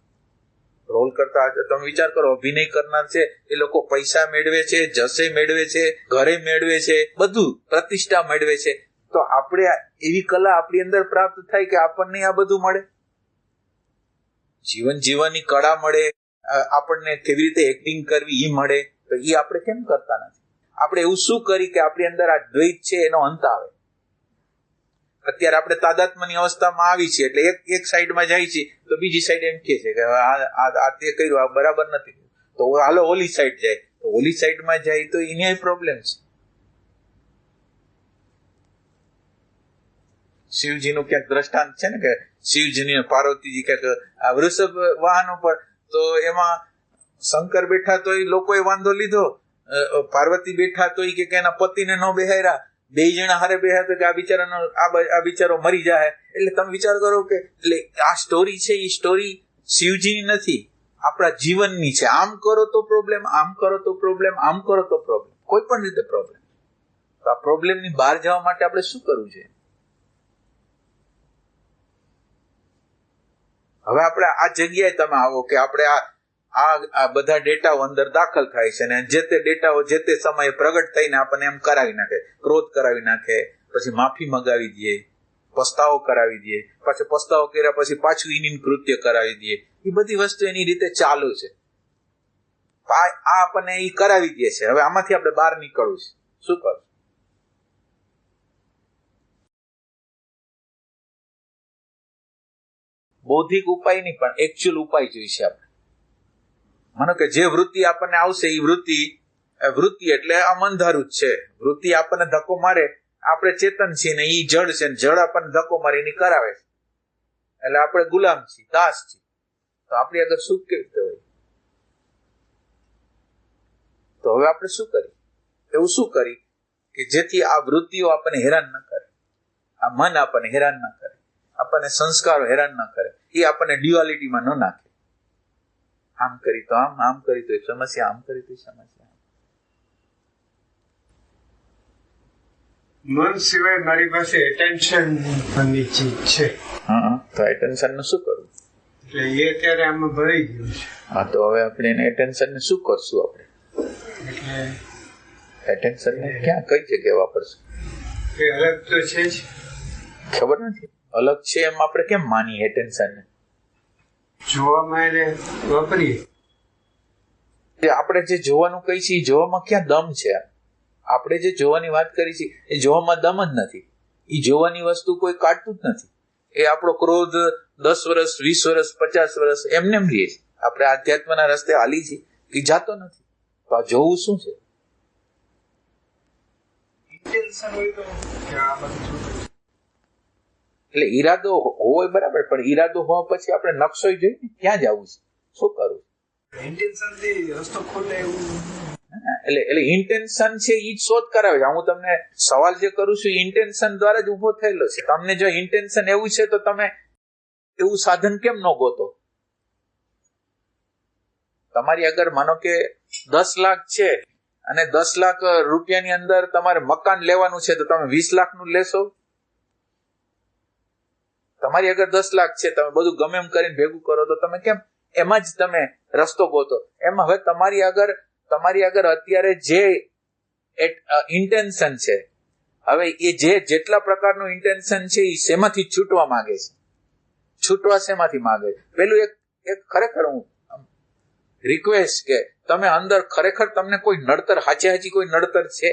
રોલ કરતા તમે વિચાર કરો, અભિનય કરનાર છે એ લોકો પૈસા મેળવે છે, જશે મેળવે છે, ઘરે મેળવે છે, બધું પ્રતિષ્ઠા મેળવે છે, તો આપણે એવી કલા આપણી અંદર પ્રાપ્ત થાય કે આપણને આ બધું મળે, જીવન જીવવાની કળા મળે, આપણને કેવી રીતે એક્ટિંગ કરવી એ મળે, તો એ આપણે કેમ કરતા નથી? આપણે એવું શું કરી કે આપણી અંદર આ દ્વૈત છે એનો અંત આવે? અત્યારે આપણે તાદાત્મ્યની અવસ્થામાં આવી છીએ એટલે એક સાઈડમાં જાય છે તો બીજી સાઈડ એમ કે છે કે આ તે કર્યું આ બરાબર નથી, તો હાલો ઓલી સાઈડ જાય, તો ઓલી સાઈડમાં જાય તો એની પ્રોબ્લેમ છે. શિવજીનું ક્યાંક દ્રષ્ટાંત છે ને કે શિવજીની પાર્વતીજી ક્યાંક આ વૃષભ વાહન ઉપર, તો એમાં શંકર બેઠા તો એ લોકોએ વાંધો લીધો, પાર્વતી બેઠા તો એ કે એના પતિને ન બેહાર્યા, બે જણા હારે બેહ્યા તો કે આ બિચારો મરી જાય. એટલે તમે વિચાર કરો કે એટલે આ સ્ટોરી છે એ સ્ટોરી શિવજીની નથી, આપણા જીવનની છે. આમ કરો તો પ્રોબ્લેમ, આમ કરો તો પ્રોબ્લેમ, આમ કરો તો પ્રોબ્લેમ, કોઈ પણ રીતે પ્રોબ્લેમ. તો આ પ્રોબ્લેમની બહાર જવા માટે આપણે શું કરવું છે? હવે આપણે આ જગ્યાએ તમે આવો કે આપણે આ બધા ડેટાઓ અંદર દાખલ થાય છે ને જે તે ડેટાઓ જે તે સમયે પ્રગટ થઈને આપણને એમ કરાવી નાખે, ક્રોધ કરાવી નાખે, પછી માફી મગાવી દે, પસ્તાવો કરાવી દે, પાછો પસ્તાવો કર્યા પછી પાછું એની કૃત્ય કરાવી દે. એ બધી વસ્તુ એની રીતે ચાલુ છે. આ આપણને એ કરાવી દે છે. હવે આમાંથી આપણે બહાર નીકળવું છે, શું કરવું? બૌદ્ધિક ઉપાય નહીં પણ એકચ્યુઅલ ઉપાય જોઈશે આપણે. માનો કે જે વૃત્તિ આપણને આવશે એ વૃત્તિ એટલે આ અંધારું જ છે. વૃત્તિ આપણને ધક્કો મારે, આપણે ચેતન છીએ ને એ જડ છે, જડ આપણને ધક્કો મારે એની કરાવે છે, એટલે આપણે ગુલામ છીએ, દાસ છીએ. તો આપણી આગળ સુખ કેવી રીતે હોય? તો હવે આપણે શું કરીએ? એવું શું કરી કે જેથી આ વૃત્તિઓ આપણને હેરાન ન કરે, આ મન આપણને હેરાન ન કરે, આપણને સંસ્કારો હેરાન ન કરે, એ આપણને ડ્યુઆલિટીમાં ન નાખે. આમ કરી તો આમ કરી તો એક સમસ્યા, આમ કરી તો સમસ્યા. મન સિવાય મારી પાસે એટેન્શન ની ચીજ છે. હા, તો એટેન્શન નું શું કરવું? એટલે એ અત્યારે આમાં ભરાઈ ગયું છે. હા, તો હવે આપણે એને એટેન્શન ને શું કરશું? આપણે એટલે એટેન્શન ને ક્યાં કઈ જગ્યાએ વાપરશું? એ અલગ તો છે જ, ખબર નથી. અલગ છે એમ આપણે કેમ માની એટેન્શન ને? જોવામાં એને વાપરીએ. આપણે જે જોવાનું કહીએ છીએ જોવામાં ક્યાં દમ છે? આપણે જે જોવાની વાત કરી છે એ જોવામાં દમ જ નથી. એ જોવાની વસ્તુ કોઈ કાઢતું જ નથી. એ આપણો ક્રોધ 10 વર્ષ 20 વર્ષ 50 વર્ષ એમને એમ રહીએ છે. આપણે આધ્યાત્મના રસ્તે હાલી છીએ, એ જાતો નથી. તો આ જોવું શું છે? ઇન્ટેન્શન હોય તો કે આ બધું એટલે ઈરાદો હોય બરાબર, પણ ઈરાદો હોવા પછી આપણે નકશો જોઈએ ને ક્યાં જવું છે, શું કરવું? ઇન્ટેન્શન થી રસ્તો ખોલે એવું. એટલે ઇન્ટેન્શન છે એ જ શોધ કરાવે છે. હું તમને સવાલ જે કરું છું ઇન્ટેન્શન દ્વારા જ ઉભો થયેલો છે. તમને જો ઇન્ટેન્શન એવું છે તો તમે એવું સાધન કેમ ન ગોતો? તમારી અગર માનો કે 10 લાખ છે અને 10 લાખ રૂપિયાની અંદર તમારે મકાન લેવાનું છે, તો તમે 20 લાખનું લેશો? તમારી અગર 10 લાખ છે, તમે બધું ગમે એમ કરીને ભેગું કરો, તો તમે કેમ એમાં જ તમે રસ્તો ગોતો? એમાં હવે તમારી આગળ અત્યારે જે ઇન્ટેન્શન છે, હવે એ જેટલા પ્રકારનું ઇન્ટેન્શન છે એ શેમાંથી છૂટવા માંગે છે? છૂટવા શેમાંથી માંગે છે? પેલું એક ખરેખર હું રિક્વેસ્ટ કે તમે અંદર ખરેખર તમને કોઈ નડતર, હાચી કોઈ નડતર છે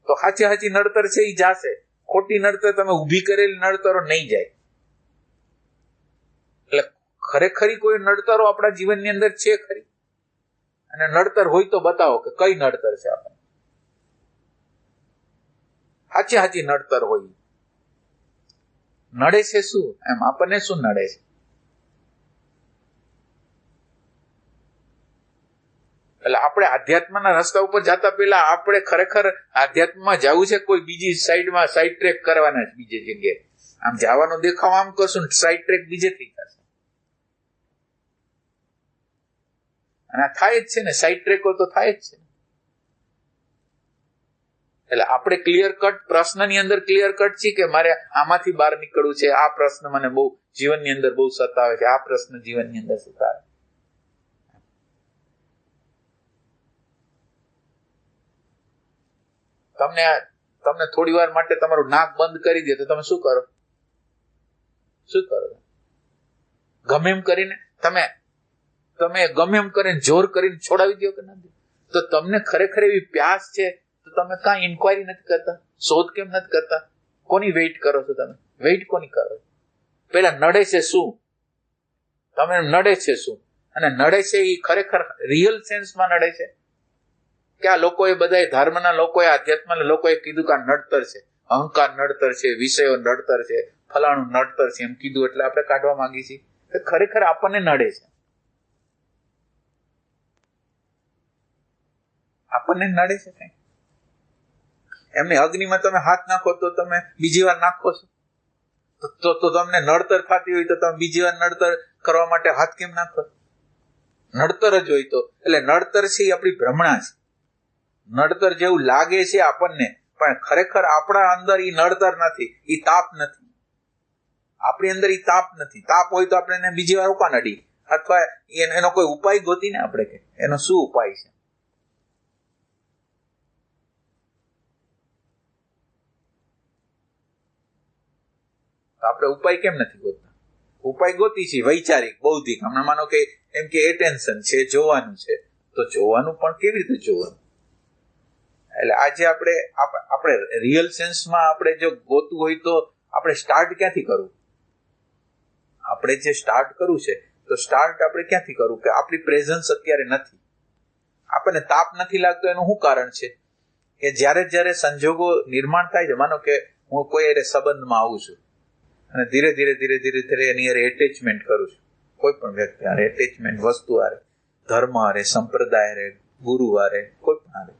તો હાચી નડતર છે એ જાશે. ખોટી નડતર, તમે ઊભી કરેલી નડતરો નહીં જાય. એટલે ખરેખરી કોઈ નડતરો આપણા જીવનની અંદર છે ખરી? અને નડતર હોય તો બતાવો કે કઈ નડતર છે આપણે. હાચી નડતર હોય. નડે છે શું? એમ આપણને શું નડે છે? એટલે આપણે આધ્યાત્મના રસ્તા ઉપર જતા પહેલા આપણે ખરેખર આધ્યાત્મમાં જવું છે, કોઈ બીજી સાઈડમાં સાઈડ ટ્રેક કરવાના છે બીજી જગ્યાએ? આમ જવાનો દેખાવ આમ કરશું, સાઈડ ટ્રેક બીજેથી થશે. અને આ થાય જ છે ને, સાઈડ ટ્રેકો તો થાય જ છે. એટલે આપણે ક્લિયર કટ પ્રશ્નની અંદર ક્લિયર કટ છે કે મારે આમાંથી બહાર નીકળવું છે, આ પ્રશ્ન મને બહુ જીવનની અંદર બહુ સતાવે છે, આ પ્રશ્ન જીવનની અંદર સતાવે. તમને થોડી વાર માટે તમારું નાક બંધ કરી દે તો તમે શું કરો? ગમે એમ કરીને તમે ગમે એમ કરીને જોર કરીને છોડાવી દો કે નથી? તો તમને ખરેખર એવી પ્યાસ છે તો તમે કાંઈ ઇન્ક્વાયરી નથી કરતા? શોધ કેમ નથી કરતા? કોની વેઇટ કરો છો તમે? વેઇટ કોની કરો છો? પેલા નડે છે શું? તમે નડે છે શું? અને નડે છે એ ખરેખર રિયલ સેન્સમાં નડે છે કે આ લોકોએ બધા ધર્મના લોકોએ આધ્યાત્મના લોકોએ કીધું કે આ નડતર છે, અહંકાર નડતર છે, વિષયો નડતર છે, ફલાણું નડતર છે એમ કીધું એટલે આપણે કાઢવા માંગી છીએ કે ખરેખર આપણને નડે છે? આપણને નડે છે કઈ? એમની અગ્નિમાં તમે હાથ નાખો તો તમે બીજી વાર નાખો છો તો તમને નડતર થતી હોય તો તમે બીજી વાર નડતર કરવા માટે હાથ કેમ નાખો? નડતર જ હોય તો. એટલે નડતર છે એ આપણી ભ્રમણા છે. નડતર જેવું લાગે છે આપણને, પણ ખરેખર આપણા અંદર ઈ નડતર નથી, ઈ તાપ નથી. આપણી અંદર ઈ તાપ નથી. તાપ હોય તો આપણે એને બીજી વાર ઉપા નડી, અથવા એનો કોઈ ઉપાય ગોતીને આપણે કે એનો શું ઉપાય છે? આપણે ઉપાય કેમ નથી ગોતતા? ઉપાય ગોતી છે વૈચારિક, બૌદ્ધિક. હમણાં માનો કે એમ કે એટેન્શન છે, જોવાનું છે, તો જોવાનું પણ કેવી રીતે જોવાનું? એટલે આજે આપણે રિયલ સેન્સમાં આપણે જો ગોતવું હોય તો આપણે સ્ટાર્ટ ક્યાંથી કરવું? આપણે જે સ્ટાર્ટ કરવું છે તો સ્ટાર્ટ આપણે ક્યાંથી કરવું? કે આપણી પ્રેઝન્સ અત્યારે નથી, આપણને તાપ નથી લાગતો. એનું શું કારણ છે? કે જ્યારે સંજોગો નિર્માણ થાય છે, માનો કે હું કોઈ સંબંધમાં આવું છું અને ધીરે ધીરે એની એટેચમેન્ટ કરું છું, કોઈ પણ વ્યક્તિ હારે એટેચમેન્ટ, વસ્તુ હારે, ધર્મ હારે, સંપ્રદાય હારે, ગુરુ હારે, કોઈ પણ હારે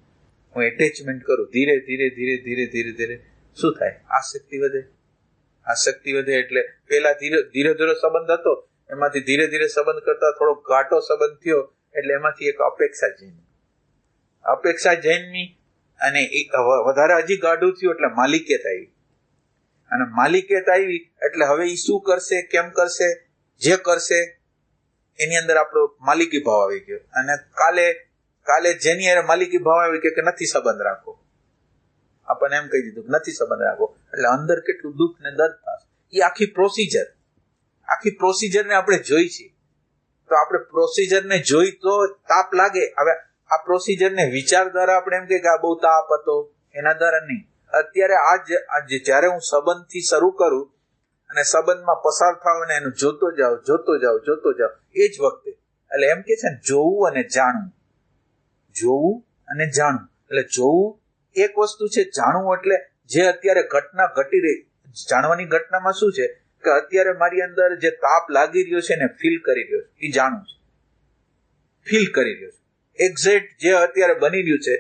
હું એટેચમેન્ટ કરું, ધીરે ધીરે શું થાય? આસક્તિ વધે. એટલે પેલા ધીરે સંબંધ હતો, એમાંથી ધીરે સંબંધ કરતા થોડો ઘાટો સંબંધ થયો, એટલે એમાંથી એક અપેક્ષા જન્મી અને વધારે હજી ગાઢું થયું એટલે માલિકિયત આવી. અને માલિકિયત આવી એટલે હવે એ શું કરશે, કેમ કરશે, જે કરશે એની અંદર આપણો માલિકી ભાવ આવી ગયો. અને કાલે જેની હારે માલિકી ભાવ આવી કે નથી સંબંધ રાખો, આપણને એમ કહી દીધું નથી સંબંધ રાખો, એટલે અંદર કેટલું દુઃખ ને દર્દ થશે. એ આખી પ્રોસિજરને આપણે જોઈ છે, તો આપણે પ્રોસિજરને જોઈ તો તાપ લાગે. હવે આ પ્રોસિજરને વિચાર દ્વારા આપણે એમ કે આ બહુ તાપ હતો, એના દ્વારા નહીં. અત્યારે આજે જ્યારે હું સંબંધથી શરૂ કરું અને સંબંધમાં પસાર થાવ અને એનું જોતો જાવ, એ જ વખતે એટલે એમ કે છે ને જોવું અને જાણવું. એટલે જોવું એક વસ્તુ છે, જાણવું એટલે જે અત્યારે ઘટના ઘટી રહી. જાણવાની ઘટનામાં શું છે કે અત્યારે મારી અંદર જે તાપ લાગી રહ્યો છે ને ફીલ કરી રહ્યો છે, એ જાણવું છે. ફીલ કરી રહ્યો છે એક્ઝેક્ટ જે અત્યારે બની રહ્યું છે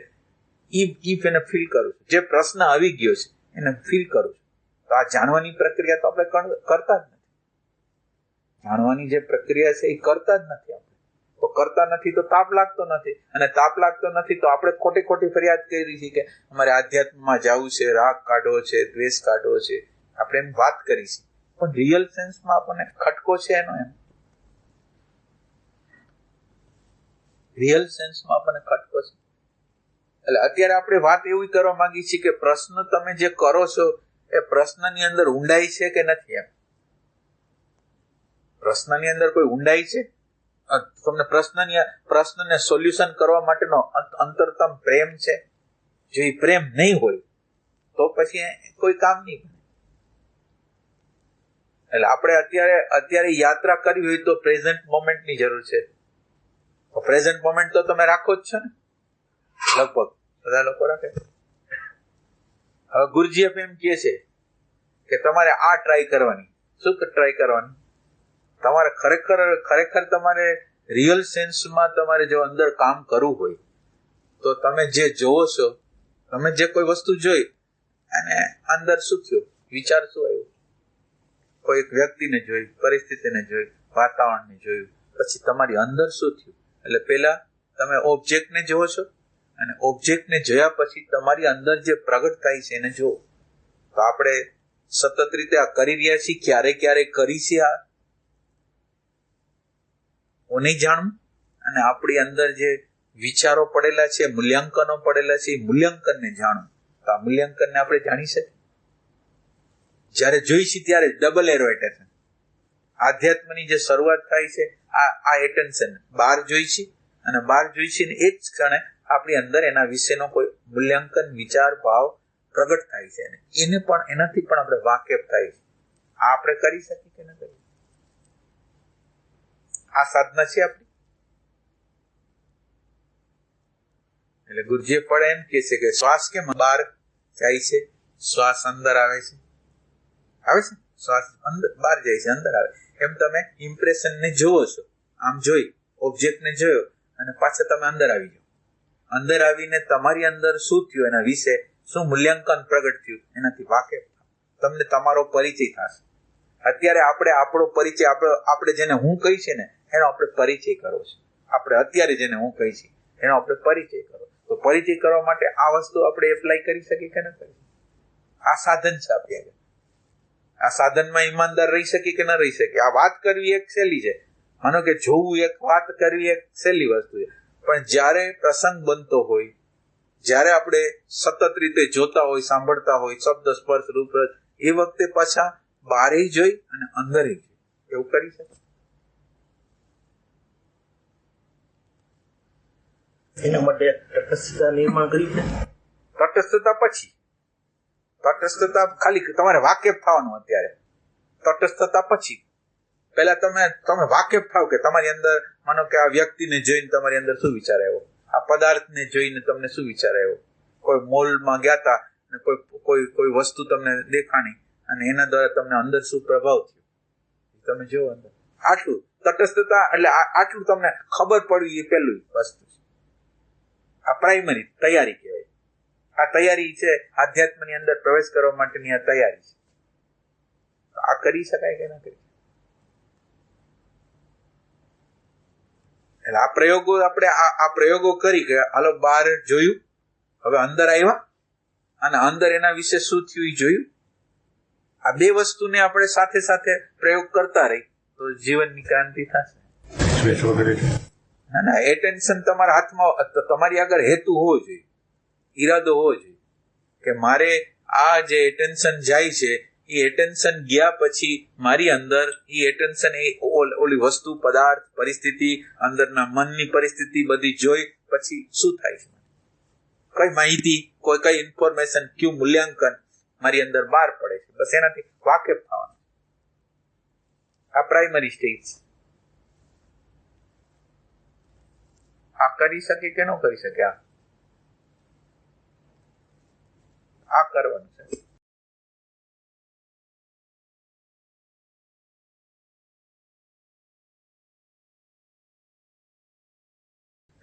એને ફીલ કરું છું. જે પ્રશ્ન આવી ગયો છે એને ફીલ કરું છું. તો આ જાણવાની પ્રક્રિયા તો આપણે કરતા જ નથી. જાણવાની જે પ્રક્રિયા છે એ કરતા જ નથી આપણે. તો કરતા નથી તો તાપ લાગતો નથી, અને તાપ લાગતો નથી તો આપણે ખોટી ફરિયાદ કરી છે કે અમારે આધ્યાત્મમાં જવું છે, રાગ કાઢવો છે, દ્વેષ કાઢવો છે, આપણે એમ વાત કરી છે. પણ રિયલ સેન્સમાં આપણને ખટકો છે એનો, એમ રિયલ સેન્સમાં આપણને ખટકો છે. એટલે અત્યારે આપણે વાત એવી કરવા માંગી છીએ કે પ્રશ્ન તમે જે કરો છો એ પ્રશ્નની અંદર ઊંડાઈ છે કે નથી? એમ પ્રશ્નની અંદર કોઈ ઊંડાઈ છે? તમને પ્રશ્નને સોલ્યુશન કરવા માટેનો અંતરતમ પ્રેમ છે? જો એ પ્રેમ નહીં હોય તો પછી કોઈ કામ નહીં. એટલે આપણે અત્યારે યાત્રા કરવી હોય તો પ્રેઝન્ટ મોમેન્ટની જરૂર છે. પ્રેઝન્ટ મોમેન્ટ તો તમે રાખો જ છો ને, લગભગ બધા લોકો રાખે. હવે ગુરુજી એમ કહે છે કે તમારે આ ટ્રાય કરવાની. શું ટ્રાય કરવાની? તમારે ખરેખર તમારે રિયલ સેન્સમાં તમારે જો અંદર કામ કરવું હોય તો તમે જે જોવો છો, તમે જે કોઈ વસ્તુ જોઈ અને અંદર શું થયું, વિચાર શું આવ્યો? કોઈ એક વ્યક્તિને જોઈ, પરિસ્થિતિને જોઈ, વાતાવરણને જોયું, પછી તમારી અંદર શું થયું? એટલે પેલા તમે ઓબ્જેક્ટને જોવો છો અને ઓબ્જેક્ટને જોયા પછી તમારી અંદર જે પ્રગટ થાય છે એને જુઓ. તો આપણે સતત રીતે આ કરી રહ્યા છીએ. ક્યારે કરી છે આ હું નહીં જાણું. અને આપણી અંદર જે વિચારો પડેલા છે, મૂલ્યાંકનો પડેલા છે, એ મૂલ્યાંકનને જાણું. તો આ મૂલ્યાંકનને આપણે જાણી શકીએ. જ્યારે જોઈશી ત્યારે ડબલ એરો એટેન્શન. આધ્યાત્મની જે શરૂઆત થાય છે આ એટેન્શન બહાર જોઈશી, અને બહાર જોઈશી ને એ જ ક્ષણે આપણી અંદર એના વિશેનો કોઈ મૂલ્યાંકન વિચાર ભાવ પ્રગટ થાય છે, એને પણ એનાથી પણ આપણે વાકેફ થાય છે. આ આપણે કરી શકીએ કે ન કરીએ? આ સાધના છે આપણી. એટલે ગુરુજીએ પણ એમ કે છે કે શ્વાસ કેમ બહાર જાય છે, શ્વાસ અંદર આવે છે, શ્વાસ અંદર બહાર જાય છે, અંદર આવે. એમ તમે ઇમ્પ્રેશન ને જોવો છો, આમ જોઈ ઓબ્જેક્ટ ને જોયો અને પાછા તમે અંદર આવી જાઓ. અંદર આવીને તમારી અંદર શું થયું, એના વિશે શું મૂલ્યાંકન પ્રગટ થયું, એનાથી વાકેફ તમને તમારો પરિચય થશે. અત્યારે આપણે આપણો પરિચય આપણે જેને હું કહી છે ને એનો આપણે પરિચય કરવો છે. આપણે અત્યારે જેને હું કહી છે એનો આપણે પરિચય કરવો. તો પરિચય કરવા માટે આ વસ્તુ આપણે એપ્લાય કરી શકીએ કે ન કરી? આ સાધન છે આપણે. આ સાધનમાં ઈમાનદાર રહી શકીએ કે ન રહી શકીએ? આ વાત કરવી એક સહેલી છે, માનો કે જોવું એક, વાત કરવી એક સહેલી વસ્તુ છે. પણ જ્યારે પ્રસંગ બનતો હોય, જ્યારે આપણે સતત રીતે જોતા હોય, સાંભળતા હોય, શબ્દ સ્પર્શ રૂપ એ વખતે પાછા બહારે જોઈ અને અંદર જોઈ, એવું કરી શકે? એના માટે તટસ્થતા નિર્માણ કરી છે. તટસ્થતા પછી, તટસ્થતા ખાલી તમારે વાકેફ થવાનું. અત્યારે તટસ્થતા પછી પહેલા તમે વાકેફ થાવ કે તમારી અંદર, માનો કે આ વ્યક્તિને જોઈને તમારી અંદર શું વિચાર આવ્યો, આ પદાર્થને જોઈને તમને શું વિચાર આવ્યો, કોઈ મોલમાં ગયા હતા અને કોઈ વસ્તુ તમને દેખાણી અને એના દ્વારા તમને અંદર શું પ્રભાવ થયો, તમે જોવો અંદર. આટલું તટસ્થતા એટલે આટલું તમને ખબર પડવી એ પહેલું વસ્તુ છે. આ પ્રાઇમરી તૈયારી કહેવાય. આ તૈયારી છે આધ્યાત્મની અંદર પ્રવેશ કરવા માટેની. આ તૈયારી છે. આ કરી શકાય કે ના કરી? એટલે આ પ્રયોગો આપણે આ પ્રયોગો કરી કે હાલો બહાર જોયું, હવે અંદર આવ્યા અને અંદર એના વિશે શું થયું એ જોયું. આ બે વસ્તુને આપણે સાથે સાથે પ્રયોગ કરતા રહી તો જીવનની ક્રાંતિ થશે. ના, એટેન્શન તમારા હાથમાં, તમારી આગળ હેતુ હોવો જોઈએ, ઈરાદો હોવો જોઈએ કે મારે આ જે એટેન્શન જાય છે એ એટેન્શન ગયા પછી મારી અંદર એ એટેન્શન એ ઓલી વસ્તુ, પદાર્થ, પરિસ્થિતિ, અંદરના મનની પરિસ્થિતિ બધી જોઈ પછી શું થાય છે, કઈ માહિતી, કઈ ઇન્ફોર્મેશન, કયું મૂલ્યાંકન મારી અંદર બહાર પડે છે, બસ એનાથી વાકેફ થવાનું. આ પ્રાઇમરી સ્ટેજ. આ કરી શકે કે ન કરી શકે? આ કરવાનું છે.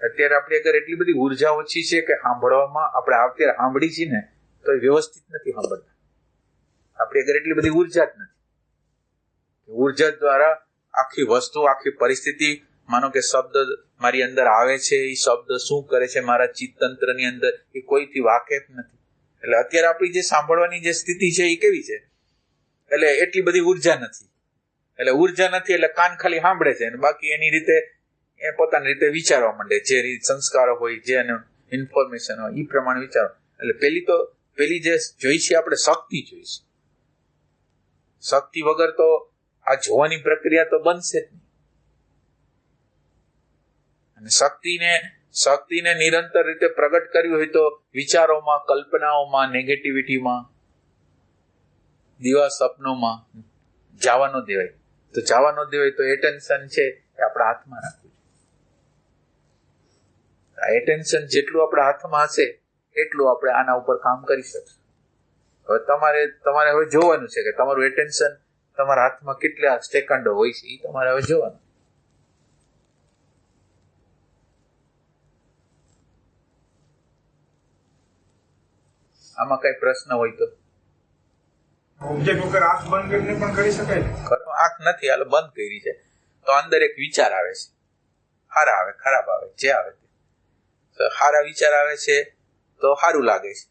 અત્યારે આપણી આગળ એટલી બધી ઉર્જા ઓછી છે કે સાંભળવામાં, આપણે અત્યારે સાંભળી છીએ ને તો એ વ્યવસ્થિત નથી સાંભળતા. આપણી આગળ એટલી બધી ઉર્જા જ નથી. ઉર્જા દ્વારા આખી વસ્તુ, આખી પરિસ્થિતિ, માનો કે શબ્દ મારી અંદર આવે છે, એ શબ્દ શું કરે છે મારા ચિત્તતંત્રની અંદર, એ કોઈથી વાકેફ નથી. એટલે અત્યારે આપણી જે સાંભળવાની જે સ્થિતિ છે એ કેવી છે? એટલે એટલી બધી ઉર્જા નથી. એટલે ઉર્જા નથી એટલે કાન ખાલી સાંભળે છે અને બાકી એની રીતે એ પોતાની રીતે વિચારવા માંડે. જે સંસ્કારો હોય, જે ઇન્ફોર્મેશન હોય એ પ્રમાણે વિચારો. એટલે પેલી જે જોઈ છે આપણે શક્તિ જોઈ છે. શક્તિ વગર તો આ જોવાની પ્રક્રિયા તો બનશે જ નહીં. અને શક્તિને નિરંતર રીતે પ્રગટ કરવી હોય તો વિચારોમાં, કલ્પનાઓમાં, નેગેટિવિટીમાં, દીવા સપનોમાં જવા ન દેવાય. તો જવા ન દેવાય તો એટેન્શન છે એ આપણા હાથમાં રાખવું છે. આ એટેન્શન જેટલું આપણા હાથમાં હશે એટલું આપણે આના ઉપર કામ કરી શકીશું. હવે તમારે હવે જોવાનું છે કે તમારું એટેન્શન તમારા હાથમાં કેટલા સેકન્ડો હોય છે એ તમારે હવે જોવાનું. આમાં કઈ પ્રશ્ન હોય તો? ઓબ્જેક્ટ વગર આંખ બંધ કરીને પણ કરી શકાય. આંખ નથી, હાલ બંધ કરી છે તો અંદર એક વિચાર આવે છે, સારા આવે, ખરાબ આવે, જે આવે તે. સારા વિચાર આવે છે તો સારું લાગે છે,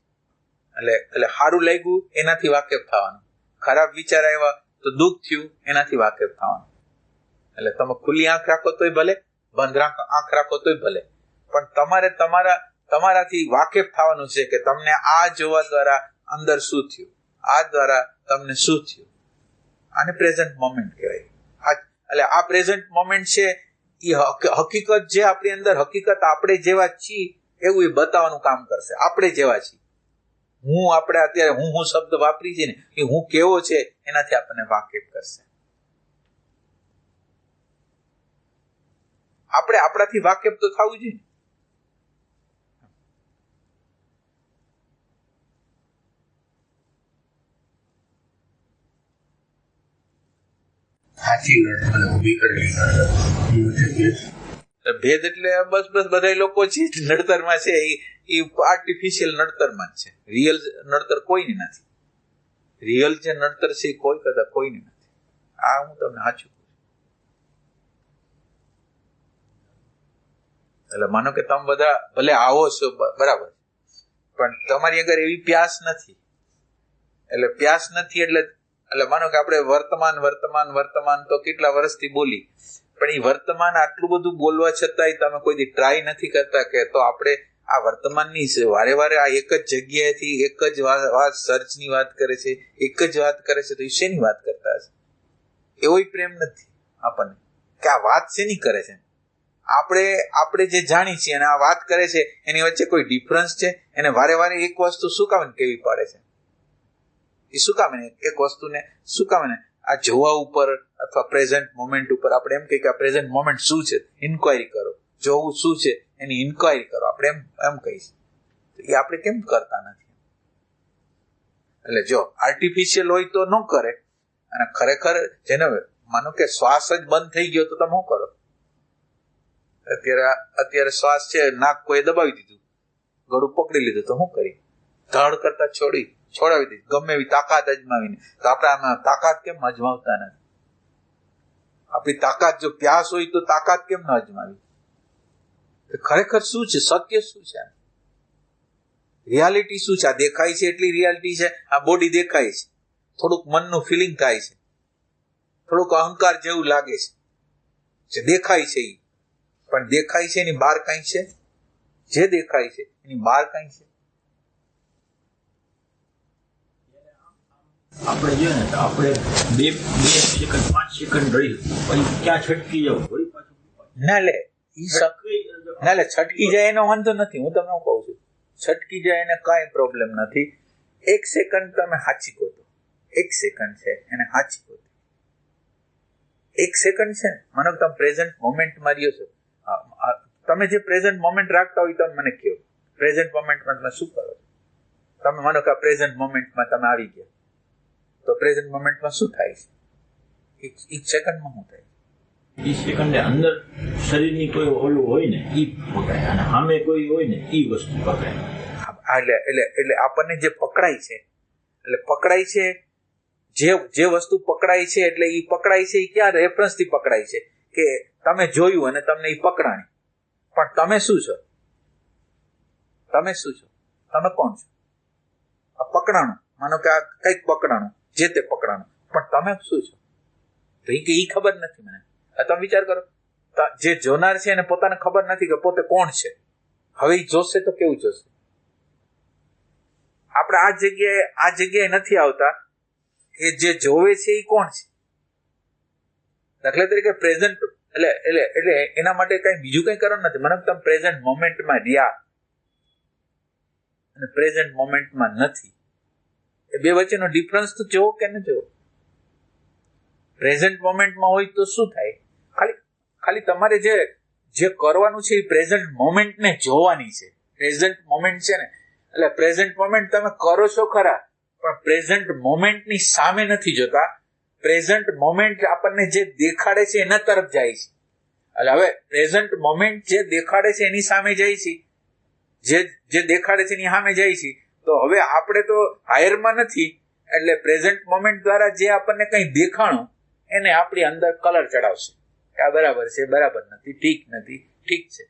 એટલે સારું લાગ્યું એનાથી વાકેફ થવાનું. ખરાબ વિચાર આવ્યા તો દુઃખ થયું એનાથી વાકેફ થવાનું. એટલે તમે ખુલ્લી આંખ રાખો તોય ભલે, બંધ આંખ રાખો તોય ભલે, પણ તમારે તમારા તમારાથી વાકેફ થવાનું છે કે તમને આ જોવા દ્વારા અંદર શું થયું, આ દ્વારા તમને શું થયું. આને પ્રેઝન્ટ મોમેન્ટ કહેવાય. એટલે આ પ્રેઝન્ટ મોમેન્ટ છે એ હકીકત જે આપણી અંદર હકીકત આપણે જેવા છીએ એવું એ બતાવવાનું કામ કરશે. આપણે જેવા છીએ, આપણે અત્યારે હું શબ્દ વાપરી છે ને એ હું કેવો છે એનાથી આપણને વાકેફ કરશે. આપણે આપણાથી વાકેફ તો થવું જોઈએ. ભેદ એટલે બસ બધા લોકો છે નડતરમાં છે એ આર્ટિફિશિયલ નડતરમાં જ છે. રિયલ નડતર કોઈની નથી. રિયલ જે નડતર છે એ કોઈ કરતા કોઈની નથી. આ હું તમને સાચું કહું. એટલે માનો કે તમે બધા ભલે આવો છો બરાબર, પણ તમારી આગળ એવી પ્યાસ નથી. એટલે પ્યાસ નથી એટલે માનો કે આપણે વર્તમાન તો કેટલા વર્ષથી બોલી, પણ એ વર્તમાન આટલું બધું બોલવા છતાંય તમે કોઈ દી ટ્રાય નથી કરતા કે તો આપણે આ વર્તમાનની વારે વારે આ એક જ જગ્યાએથી એક જ વાત સર્ચની વાત કરે છે, એક જ વાત કરે છે, તો એ શેની વાત કરતા હશે? એવો પ્રેમ નથી આપણને કે આ વાત શેની કરે છે. આપણે જે જાણી છીએ અને આ વાત કરે છે એની વચ્ચે કોઈ ડિફરન્સ છે? એને વારે વારે એક વસ્તુ શું કામ કેવી પડે છે? એ શું કામ એક વસ્તુને શું કામ આ જોવા ઉપર અથવા પ્રેઝન્ટ મોમેન્ટ ઉપર આપણે એમ કહીએ કે આ પ્રેઝન્ટ મોમેન્ટ શું છે ઇન્ક્વાયરી કરો, જોવું શું છે એની ઇન્ક્વાયરી કરો, આપણે એમ કહીશું. એ આપણે કેમ કરતા નથી? એટલે જો આર્ટિફિશિયલ હોય તો ન કરે, અને ખરેખર જેને માનો કે શ્વાસ જ બંધ થઈ ગયો તો તમે શું કરો? અત્યારે શ્વાસ છે, નાક કોઈ દબાવી દીધું, ગળું પકડી લીધું તો શું કરી? ધડ કરતા છોડાવી દીધી, ગમે એવી તાકાત અજમાવીને. તો આપણે આમાં તાકાત કેમ અજમાવતા નથી? આપણી તાકાત જો પ્યાસ હોય તો તાકાત કેમ ન અજમાવી? ખરેખર શું છે? સત્ય શું છે? રિયાલિટી શું છે? આ દેખાય છે એટલી રિયાલિટી છે. આ બોડી દેખાય છે, થોડુંક મનનું ફિલિંગ થાય છે, થોડુંક અહંકાર જેવું લાગે છે, જે દેખાય છે એ. પણ દેખાય છે એની બહાર કઈ છે? જે દેખાય છે એની બહાર કઈ છે? આપણે જોઈએ ને તો આપણે બે સેકન્ડ 5 સેકન્ડ રહી પછી ક્યાં છટકી જવું વળી પાછું ના લે છટકી જાય એનો વાંધો નથી. હું તમને કહું છું છટકી જાય એને કાંઈ પ્રોબ્લેમ નથી. 1 સેકન્ડ તમે સાચી કહો તો 1 સેકન્ડ છે એને સાચી કહો. 1 સેકન્ડ છે ને માનો કે તમે પ્રેઝન્ટ મોમેન્ટમાં રહ્યો છો, તમે જે પ્રેઝન્ટ મોમેન્ટ રાખતા હોય તમે મને કહો પ્રેઝન્ટ મોમેન્ટમાં તમે શું કરો? તમે માનો કે આ પ્રેઝન્ટ મોમેન્ટમાં તમે આવી ગયા તો પ્રેઝન્ટ મોમેન્ટમાં શું થાય છે? 1 સેકન્ડમાં શું થાય? 20 સેકન્ડ અંદર શરીરની કોઈ ઓલું હોય ને એ પકડાય, અને સામે કોઈ હોય ને એ વસ્તુ પકડાય. એટલે આપણને જે પકડાય છે, એટલે પકડાય છે જે વસ્તુ પકડાય છે, એટલે એ પકડાય છે એ ક્યાં રેફરન્સથી પકડાય છે કે તમે જોયું અને તમને એ પકડાણી. પણ તમે શું છો? તમે શું છો? તમે કોણ છો? આ પકડાણું, માનો કે આ કંઈક પકડાણું, જે તે પકડાણું, પણ તમે શું છો? તો એ ખબર નથી મને. તમે વિચાર કરો, જે જોનાર છે એને પોતાને ખબર નથી કે પોતે કોણ છે. હવે એ જોશે તો કેવું જોશે? આપણે આ જગ્યાએ નથી આવતા કે જે જોવે છે એ કોણ છે. દાખલા તરીકે પ્રેઝન્ટ એટલે એના માટે કઈ બીજું કઈ કરવાનું નથી. મને તમે પ્રેઝન્ટ મોમેન્ટમાં રહ્યા અને પ્રેઝન્ટ મોમેન્ટમાં નથી, એ બે વચ્ચેનો ડિફરન્સ તો જોવો કે ન જોવો? પ્રેઝન્ટ મોમેન્ટમાં હોય તો શું થાય? ખાલી તમારે જે કરવાનું છે એ પ્રેઝન્ટ મોમેન્ટને જોવાની છે. પ્રેઝન્ટ મોમેન્ટ છે ને, એટલે પ્રેઝન્ટ મોમેન્ટ તમે કરો છો ખરા, પણ પ્રેઝન્ટ મોમેન્ટની સામે નથી જોતા. પ્રેઝન્ટ મોમેન્ટ આપણને જે દેખાડે છે એના તરફ જાય છે. એટલે હવે પ્રેઝન્ટ મોમેન્ટ જે દેખાડે છે એની સામે જાય છે, જે દેખાડે છે એની સામે જાય છે. તો હવે આપણે તો હાયરમાં નથી, એટલે પ્રેઝન્ટ મોમેન્ટ દ્વારા જે આપણને કંઈ દેખાણું એને આપણી અંદર કલર ચડાવશે. આ બરાબર છે, બરાબર નથી, ઠીક નથી, ઠીક છે.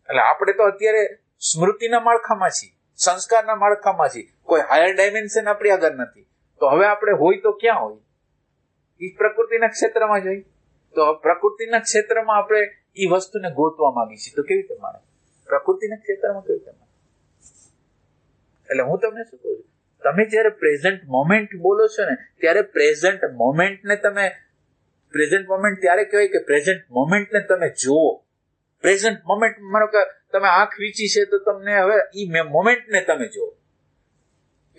એટલે આપણે તો અત્યારે સ્મૃતિના માળખામાં છીએ, સંસ્કારના માળખામાં છીએ, કોઈ હાયર ડાયમેન્શન આપણી આગળ નથી. તો હવે આપણે હોય તો ક્યાં હોય? એ પ્રકૃતિના ક્ષેત્રમાં જ હોય. તો પ્રકૃતિના ક્ષેત્રમાં આપણે એ વસ્તુને ગોતવા માંગી છીએ, તો કેવી રીતે માણે? પ્રકૃતિના ક્ષેત્રમાં કેવી રીતે? એટલે હું તમને શું કહું છું, તમે જયારે પ્રેઝન્ટ મોમેન્ટ બોલો છો ને ત્યારે પ્રેઝન્ટ મોમેન્ટને તમે પ્રેઝન્ટ મોમેન્ટ ત્યારે કહેવાય કે પ્રેઝન્ટ મોમેન્ટને તમે જુઓ. પ્રેઝન્ટ મોમેન્ટ માનો કે તમે આંખ વીંચી છે તો તમને હવે ઈ મોમેન્ટને તમે જુઓ.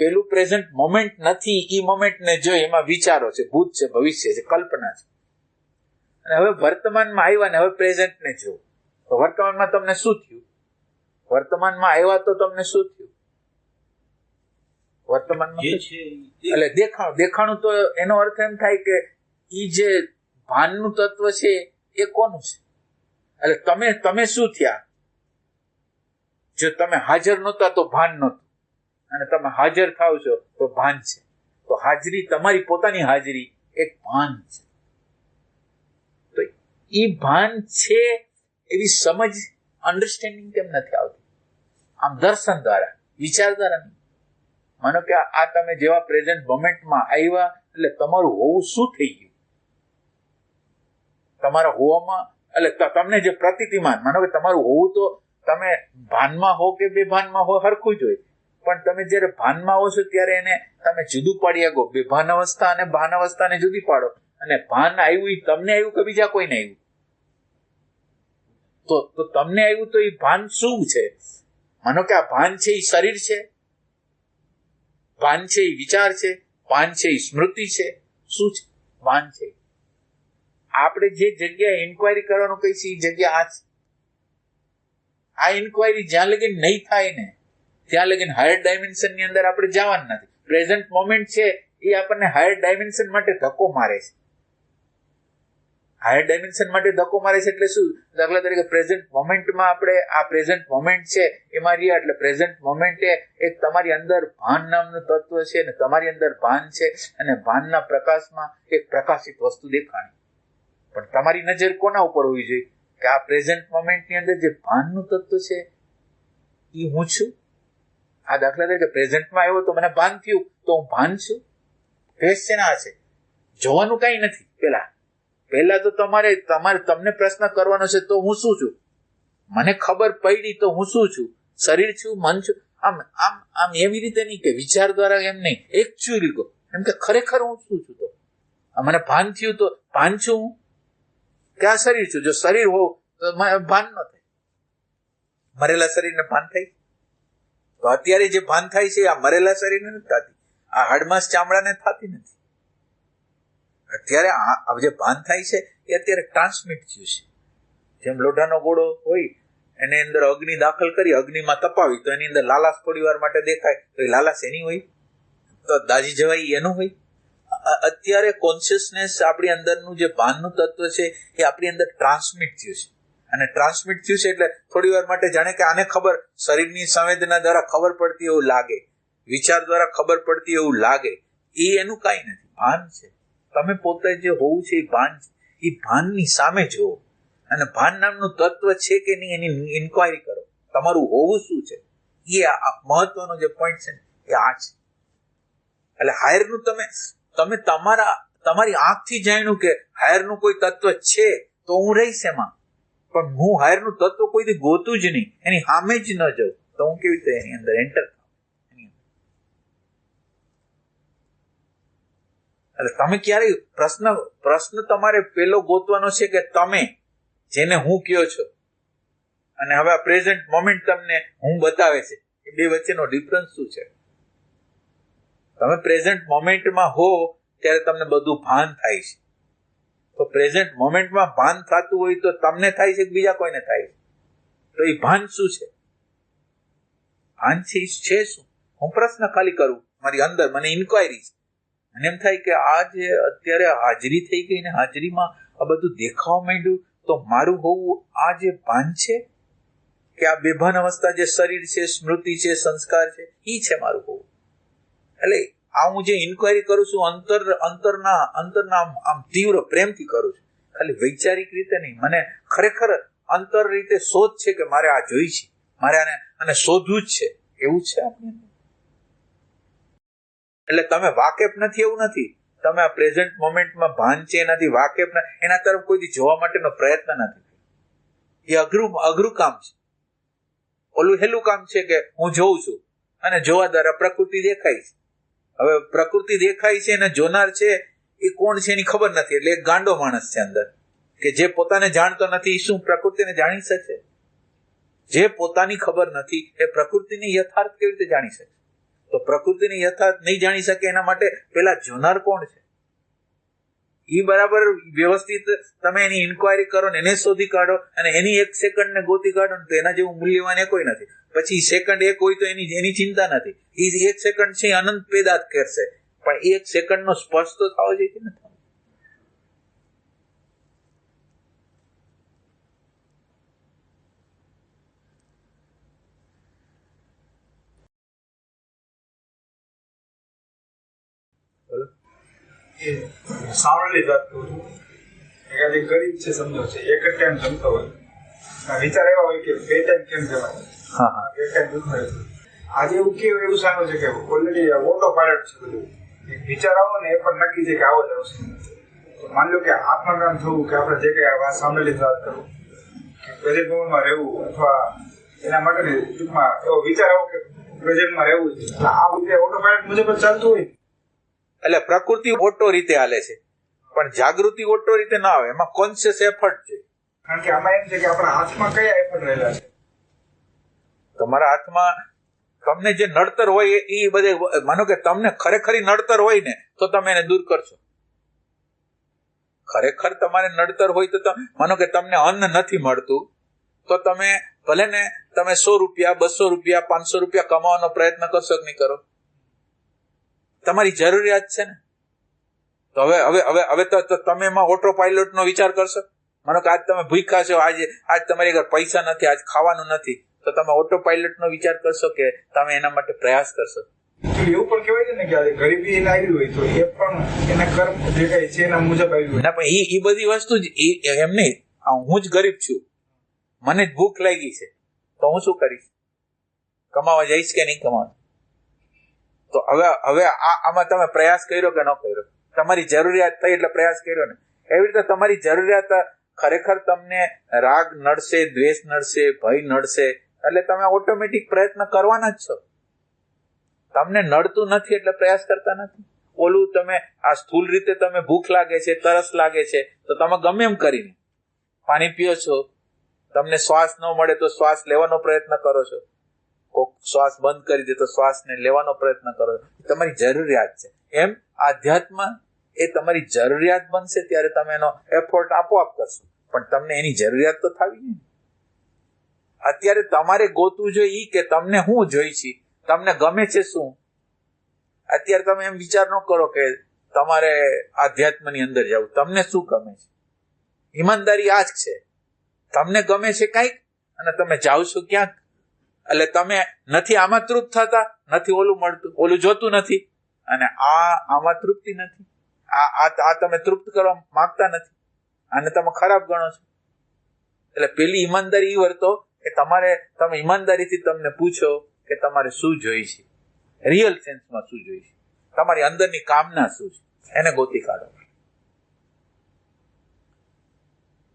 પેલું પ્રેઝન્ટ મોમેન્ટ નથી, ઈ મોમેન્ટને જોઈ એમાં વિચારો છે, ભૂત છે, ભવિષ્ય છે, કલ્પના છે. અને હવે વર્તમાનમાં આવ્યા ને હવે પ્રેઝન્ટને જુઓ તો વર્તમાનમાં તમને શું થયું? વર્તમાનમાં આવ્યા તો તમને શું થયું? વર્તમાનમાં એટલે દેખાણું તો એનો અર્થ એમ થાય કે ઈ જે ભાનનું તત્વ છે એ કોનું છે? એટલે તમે શું થયા? જો તમે હાજર નહોતા તો ભાન નહોતું, અને તમે હાજર થાવ છો તો ભાન છે. તો હાજરી, તમારી પોતાની હાજરી એક ભાન છે. તો ઈ ભાન છે એવી સમજ, અન્ડરસ્ટેન્ડિંગ કેમ નથી આવતી? આમ દર્શન દ્વારા, વિચાર દ્વારા નહીં. માનો કે આ તમે જેવા પ્રેઝન્ટ મોમેન્ટમાં આવ્યા એટલે તમારું હોવું શું થઈ ગયું? તમારા હોવામાં એટલે તમને જે પ્રતીતિમાન, માનો કે તમારું હોવું તો તમે ભાનમાં હો કે બેભાનમાં હો હરખું જ હોય, પણ તમે જયારે ભાનમાં હો છો ત્યારે એને તમે જુદું પાડી શકો. બેભાન અવસ્થા અને ભાન અવસ્થાને જુદી પાડો. અને ભાન આવ્યું એ તમને આવ્યું કે બીજા કોઈને આવ્યું? તો તમને આવ્યું તો એ ભાન શું છે? માનો કે આ ભાન છે એ શરીર છે, ભાન છે એ વિચાર છે, ભાન છે એ સ્મૃતિ છે, શું છે? ભાન છે. આપણે જે જગ્યાએ ઇન્ક્વાયરી કરવાનું કહીએ છીએ એ જગ્યા આ છે. આ ઇન્ક્વાયરી જ્યાં લગીન નહીં થાય ને ત્યાં લગીન હાયર ડાયમેન્શન ની અંદર આપણે જવાનું નથી. પ્રેઝન્ટ મોમેન્ટ છે એ આપણને હાયર ડાયમેન્શન માટે ધક્કો મારે છે. હાયર ડાયમેન્શન માટે ધક્કો મારે છે એટલે શું? દાખલા તરીકે પ્રેઝન્ટ મોમેન્ટમાં આપણે આ પ્રેઝન્ટ મોમેન્ટ છે એમાં રહ્યા એટલે પ્રેઝન્ટ મોમેન્ટ એક તમારી અંદર ભાન નામનું તત્વ છે ને તમારી અંદર ભાન છે, અને ભાનના પ્રકાશમાં એક પ્રકાશિત વસ્તુ દેખાણી. પણ તમારી નજર કોના ઉપર હોવી જોઈએ? કે આ પ્રેઝન્ટ મોમેન્ટની અંદર જે ભાનનું તત્વ છે એ હું છું. આ દાખલા તરીકે પ્રેઝન્ટમાં આવ્યો તો મને ભાન થયું તો હું ભાન છું. ફેસ છે ને આ છે, જોવાનું કઈ નથી. પહેલા તો તમને પ્રશ્ન કરવાનો છે તો હું શું છું? મને ખબર પડી તો હું શું છું? શરીર છું, મન છું. આમ એવી રીતે નહીં કે વિચાર દ્વારા, એમ નહીં. એકચ્યુઅલી કહો એમ કે ખરેખર હું શું છું? તો મને ભાન થયું તો ભાન છું હું કે આ શરીર છું? જો શરીર હોવ તો ભાન ન થાય. મરેલા શરીરને ભાન થાય? તો અત્યારે જે ભાન થાય છે આ મરેલા શરીરને નથી થતી, આ હાડમાસ ચામડાને થતી નથી. અત્યારે જે ભાન થાય છે એ અત્યારે ટ્રાન્સમિટ થયું છે. જેમ લોઢાનો ગોળો હોય એની અંદર અગ્નિ દાખલ કરી, અગ્નિમાં તપાવી તો એની અંદર લાલાશ થોડી વાર માટે દેખાય, તો એ લાલાશ એની હોય? તો દાજી જવાય એનું હોય? અત્યારે કોન્શિયસનેસ આપણી અંદરનું જે ભાનનું તત્વ છે એ આપણી અંદર ટ્રાન્સમિટ થયું છે. અને ટ્રાન્સમિટ થયું છે એટલે થોડી વાર માટે જાણે કે આને ખબર, શરીરની સંવેદના દ્વારા ખબર પડતી એવું લાગે, વિચાર દ્વારા ખબર પડતી એવું લાગે. એ એનું કાંઈ નથી, ભાન છે. તમે પોતે જે હોવું છે એ ભાન છે. એ ભાનની સામે જુઓ અને ભાન નામનું તત્વ છે કે નહીં એની ઇન્ક્વાયરી કરો. તમારું હોવું શું છે એ મહત્વનો જે પોઈન્ટ છે એ આ છે. એટલે હાયરનું તમે તમારી આંખથી જાણ્યું કે હાયરનું કોઈ તત્વ છે તો હું રહીશ એમાં, પણ હું હાયરનું તત્વ કોઈથી ગોતું જ નહીં, એની સામે જ ન જાઉં તો હું કેવી રીતે એની અંદર એન્ટર થાઉં? એટલે તમે ક્યારેય પ્રશ્ન તમારે પેલો ગોતવાનો છે કે તમે જેને હું કયો છો અને હવે આ પ્રેઝન્ટ મોમેન્ટ તમને હું બતાવે છે, એ બે વચ્ચેનો ડિફરન્સ શું છે? તમે પ્રેઝન્ટ મોમેન્ટમાં હો ત્યારે તમને બધું ભાન થાય છે. તો પ્રેઝન્ટ મોમેન્ટમાં ભાન થતું હોય તો તમને થાય છે કે બીજા કોઈને થાય છે? તો એ ભાન શું છે? ભાન છે શું? હું પ્રશ્ન ખાલી કરું મારી અંદર, મને ઇન્ક્વાયરી છે. અને એમ થાય કે આ જે અત્યારે હાજરી થઈ ગઈ ને હાજરીમાં આ બધું દેખાવા માંડ્યું, તો મારું હોવું આ જે ભાન છે કે આ બેભાન અવસ્થા જે શરીર છે, સ્મૃતિ છે, સંસ્કાર છે, એ છે મારું હોવું. એટલે આ હું જે ઇન્ક્વાયરી કરું છું અંતરના આમ તીવ્ર પ્રેમથી કરું છું, ખાલી વૈચારિક રીતે નહીં. મને ખરેખર અંતર રીતે શોધ છે કે મારે આ જોઈ છે, મારે આને શોધવું જ છે, એવું છે આપણે. એટલે તમે વાકેફ નથી એવું નથી. તમે આ પ્રેઝન્ટ મોમેન્ટમાં ભાન છે એનાથી વાકેફ ના, એના તરફ કોઈથી જોવા માટેનો પ્રયત્ન નથી. એ અઘરું કામ છે. ઓલું હેલું કામ છે કે હું જોઉં છું અને જોવા દ્વારા પ્રકૃતિ દેખાય છે. હવે પ્રકૃતિ દેખાય છે અને જોનાર છે એ કોણ છે એની ખબર નથી, એટલે એક ગાંડો માણસ છે અંદર કે જે પોતાને જાણતો નથી. શું પ્રકૃતિને જાણી શકશે? જે પોતાની ખબર નથી એ પ્રકૃતિની યથાર્થ કેવી રીતે જાણી શકે? તો પ્રકૃતિની યથાર્થ નહીં જાણી શકે એના માટે પેલા જોનાર કોણ છે એ બરાબર વ્યવસ્થિત તમે એની ઇન્ક્વાયરી કરો ને એને શોધી કાઢો અને એની 1 સેકન્ડ ને ગોતી કાઢો ને તો એના જેવું મૂલ્યવાન એ કોઈ નથી. પછી સેકન્ડ 1 હોય તો એની ચિંતા નથી. એ 1 સેકન્ડ છે અનંત પેદા કરશે, પણ 1 સેકન્ડ નો સ્પર્શ તો થવો જોઈએ કે નથી? સાવરણી વાત કરું છું. એકાદ એક ગરીબ છે, સમજો છે, એક જ ટાઈમ જમતો હોય, વિચાર એવા હોય કે 2 ટાઈમ કેમ જમાય, 2 ટાઈમ દૂધ મળે. આજે એવું કેવું એવું સાંભળ્યું છે કે ઓલરેડી ઓટો પાયલટ છે બધું. એક વિચાર આવો ને એ પણ નક્કી છે કે આવો જ આવશે. તો માની લો કે આત્મજ્ઞાન થવું કે આપણે જે કઈ વાત સાંભળેલી વાત કરવું કે પ્રેઝન્ટમાં રહેવું અથવા એના માટે ટૂંકમાં એવો વિચાર આવો કે પ્રેઝન્ટમાં રહેવું છે, આ રીતે ઓટો પાયલટ મુજબ જ ચાલતું હોય. એટલે પ્રકૃતિ ઓટો રીતે હાલે છે, પણ જાગૃતિ ઓટો રીતે ના આવે. એમાં કોન્શિયસ એફર્ટ છે. કારણ કે આમાં એમ છે કે આપણા હાથમાં કયા એફર્ટ રહેલા છે. તમારા હાથમાં તમને જે નડતર હોય એ બધે, માનો કે તમને ખરેખર નડતર હોય ને તો તમે એને દૂર કરશો. ખરેખર તમારે નડતર હોય તો માનો કે તમને અન્ન નથી મળતું તો તમે ભલે ને તમે 100 રૂપિયા 200 રૂપિયા 500 રૂપિયા કમાવાનો પ્રયત્ન કરશો કે નહીં કરો? તમારી જરૂરિયાત છે ને. તો હવે તો તમે એમાં ઓટો પાયલોટ નો વિચાર કરશો. માનો કે આજ તમે ભૂખ્યા છો, આજ તમારી આગળ પૈસા નથી, આજ ખાવાનું નથી, તો તમે ઓટો પાયલોટ નો વિચાર કરશો કે તમે એના માટે પ્રયાસ કરશો? એવું પણ કહેવાય છે ને કે ગરીબી એને આવી હોય તો એ પણ એના કર્મ જે કઈ છે એના મુજબ આવી હોય. ના, પણ એ બધી વસ્તુ જ એમ નહીં. હું જ ગરીબ છું, મને જ ભૂખ લાગી છે, તો હું શું કરીશ? કમાવા જઈશ કે નહીં કમાવા? તો હવે આમાં તમે પ્રયાસ કર્યો કે ન કર્યો? તમારી જરૂરિયાત થઈ એટલે પ્રયાસ કર્યો ને. એવી રીતે તમારી જરૂરિયાત ખરેખર તમને રાગ નડશે, દ્વેષ નડશે, ભય નડશે, એટલે તમે ઓટોમેટિક પ્રયત્ન કરવાના જ છો. તમને નડતું નથી એટલે પ્રયાસ કરતા નથી. ઓલું તમે આ સ્થૂળ રીતે તમે ભૂખ લાગે છે, તરસ લાગે છે, તો તમે ગમે એમ કરીને પાણી પીઓ છો. તમને શ્વાસ ન મળે તો શ્વાસ લેવાનો પ્રયત્ન કરો છો. કોક શ્વાસ બંધ કરી દે તો શ્વાસને લેવાનો પ્રયત્ન કરો. તમારી જરૂરિયાત છે. એમ આધ્યાત્મ એ તમારી જરૂરિયાત બનશે ત્યારે તમે એનો એફર્ટ આપોઆપ કરશો, પણ તમને એની જરૂરિયાત તો થવી જોઈએ. અત્યારે તમારે ગોતવું જોઈએ કે તમને શું જોઈ છે, તમને ગમે છે શું. અત્યારે તમે એમ વિચાર ન કરો કે તમારે આધ્યાત્મની અંદર જવું. તમને શું ગમે છે? ઈમાનદારી આ જ છે. તમને ગમે છે કંઈક અને તમે જાઓ છો ક્યાંક, એટલે તમે નથી આમાં તૃપ્ત થતા, નથી ઓલું મળતું, ઓલું જોતું નથી, અને આમાં તૃપ્તિ નથી. આ તમે તૃપ્ત કરવા માંગતા નથી, આને તમે ખરાબ ગણો છો. એટલે પેલી ઈમાનદારી વર્તો કે તમે ઈમાનદારીથી તમને પૂછો કે તમારે શું જોઈ છે, રિયલ સેન્સમાં શું જોઈ છે, તમારી અંદરની કામના શું છે, એને ગોતી કાઢો.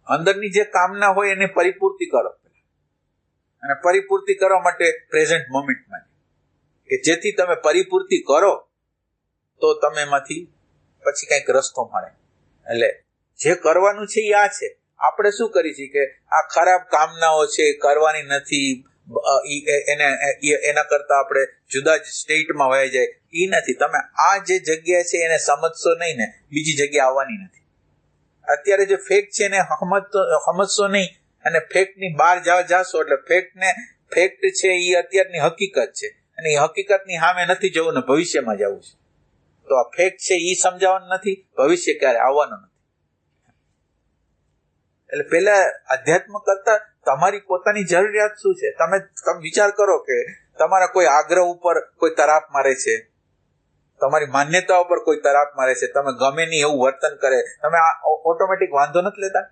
અંદરની જે કામના હોય એને પરિપૂર્તિ કરો, અને પરિપૂર્તિ કરવા માટે પ્રેઝન્ટ મોમેન્ટમાં, કે જેથી તમે પરિપૂર્તિ કરો તો તમે એમાંથી પછી કંઈક રસ્તો મળે. એટલે જે કરવાનું છે એ આ છે. આપણે શું કરી છીએ કે આ ખરાબ કામનાઓ છે, કરવાની નથી, એના કરતા આપણે જુદા જ સ્ટેટમાં વહી જાય એ નથી. તમે આ જે જગ્યા છે એને સમજશો નહીં ને બીજી જગ્યા આવવાની નથી. અત્યારે જે ફેક્ટ છે એને સમજશો નહીં અને ફેક્ટની બહાર જાશો એટલે ફેક્ટ છે એ અત્યારની હકીકત છે, અને એ હકીકતની સામે નથી જવું ને ભવિષ્યમાં જવું છે. તો આ ફેક્ટ છે એ સમજાવવાનું નથી, ભવિષ્ય ક્યારે આવવાનું નથી. એટલે પેલા અધ્યાત્મ કરતા તમારી પોતાની જરૂરિયાત શું છે તમે વિચાર કરો કે તમારા કોઈ આગ્રહ ઉપર કોઈ તરાપ મારે છે, તમારી માન્યતા ઉપર કોઈ તરાપ મારે છે, તમે ગમે નહીં એવું વર્તન કરે, તમે ઓટોમેટિક વાંધો નથી લેતા?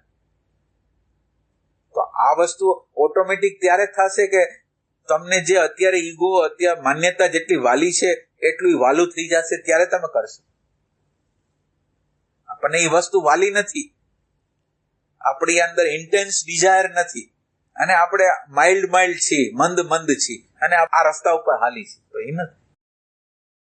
તો આ વસ્તુ ઓટોમેટિક ત્યારે થશે કે તમને જે અત્યારે ઈગો, અત્યારે માન્યતા જેટલી વાલી છે એટલું વાલું થઈ જશે, ત્યારે તમે કરશો. આપણને એ વસ્તુ વાલી નથી, આપણી અંદર ઇન્ટેન્સ ડિઝાયર નથી, અને આપણે માઇલ્ડ છીએ, મંદ છીએ, અને આ રસ્તા ઉપર હાલી છે, તો એ નથી.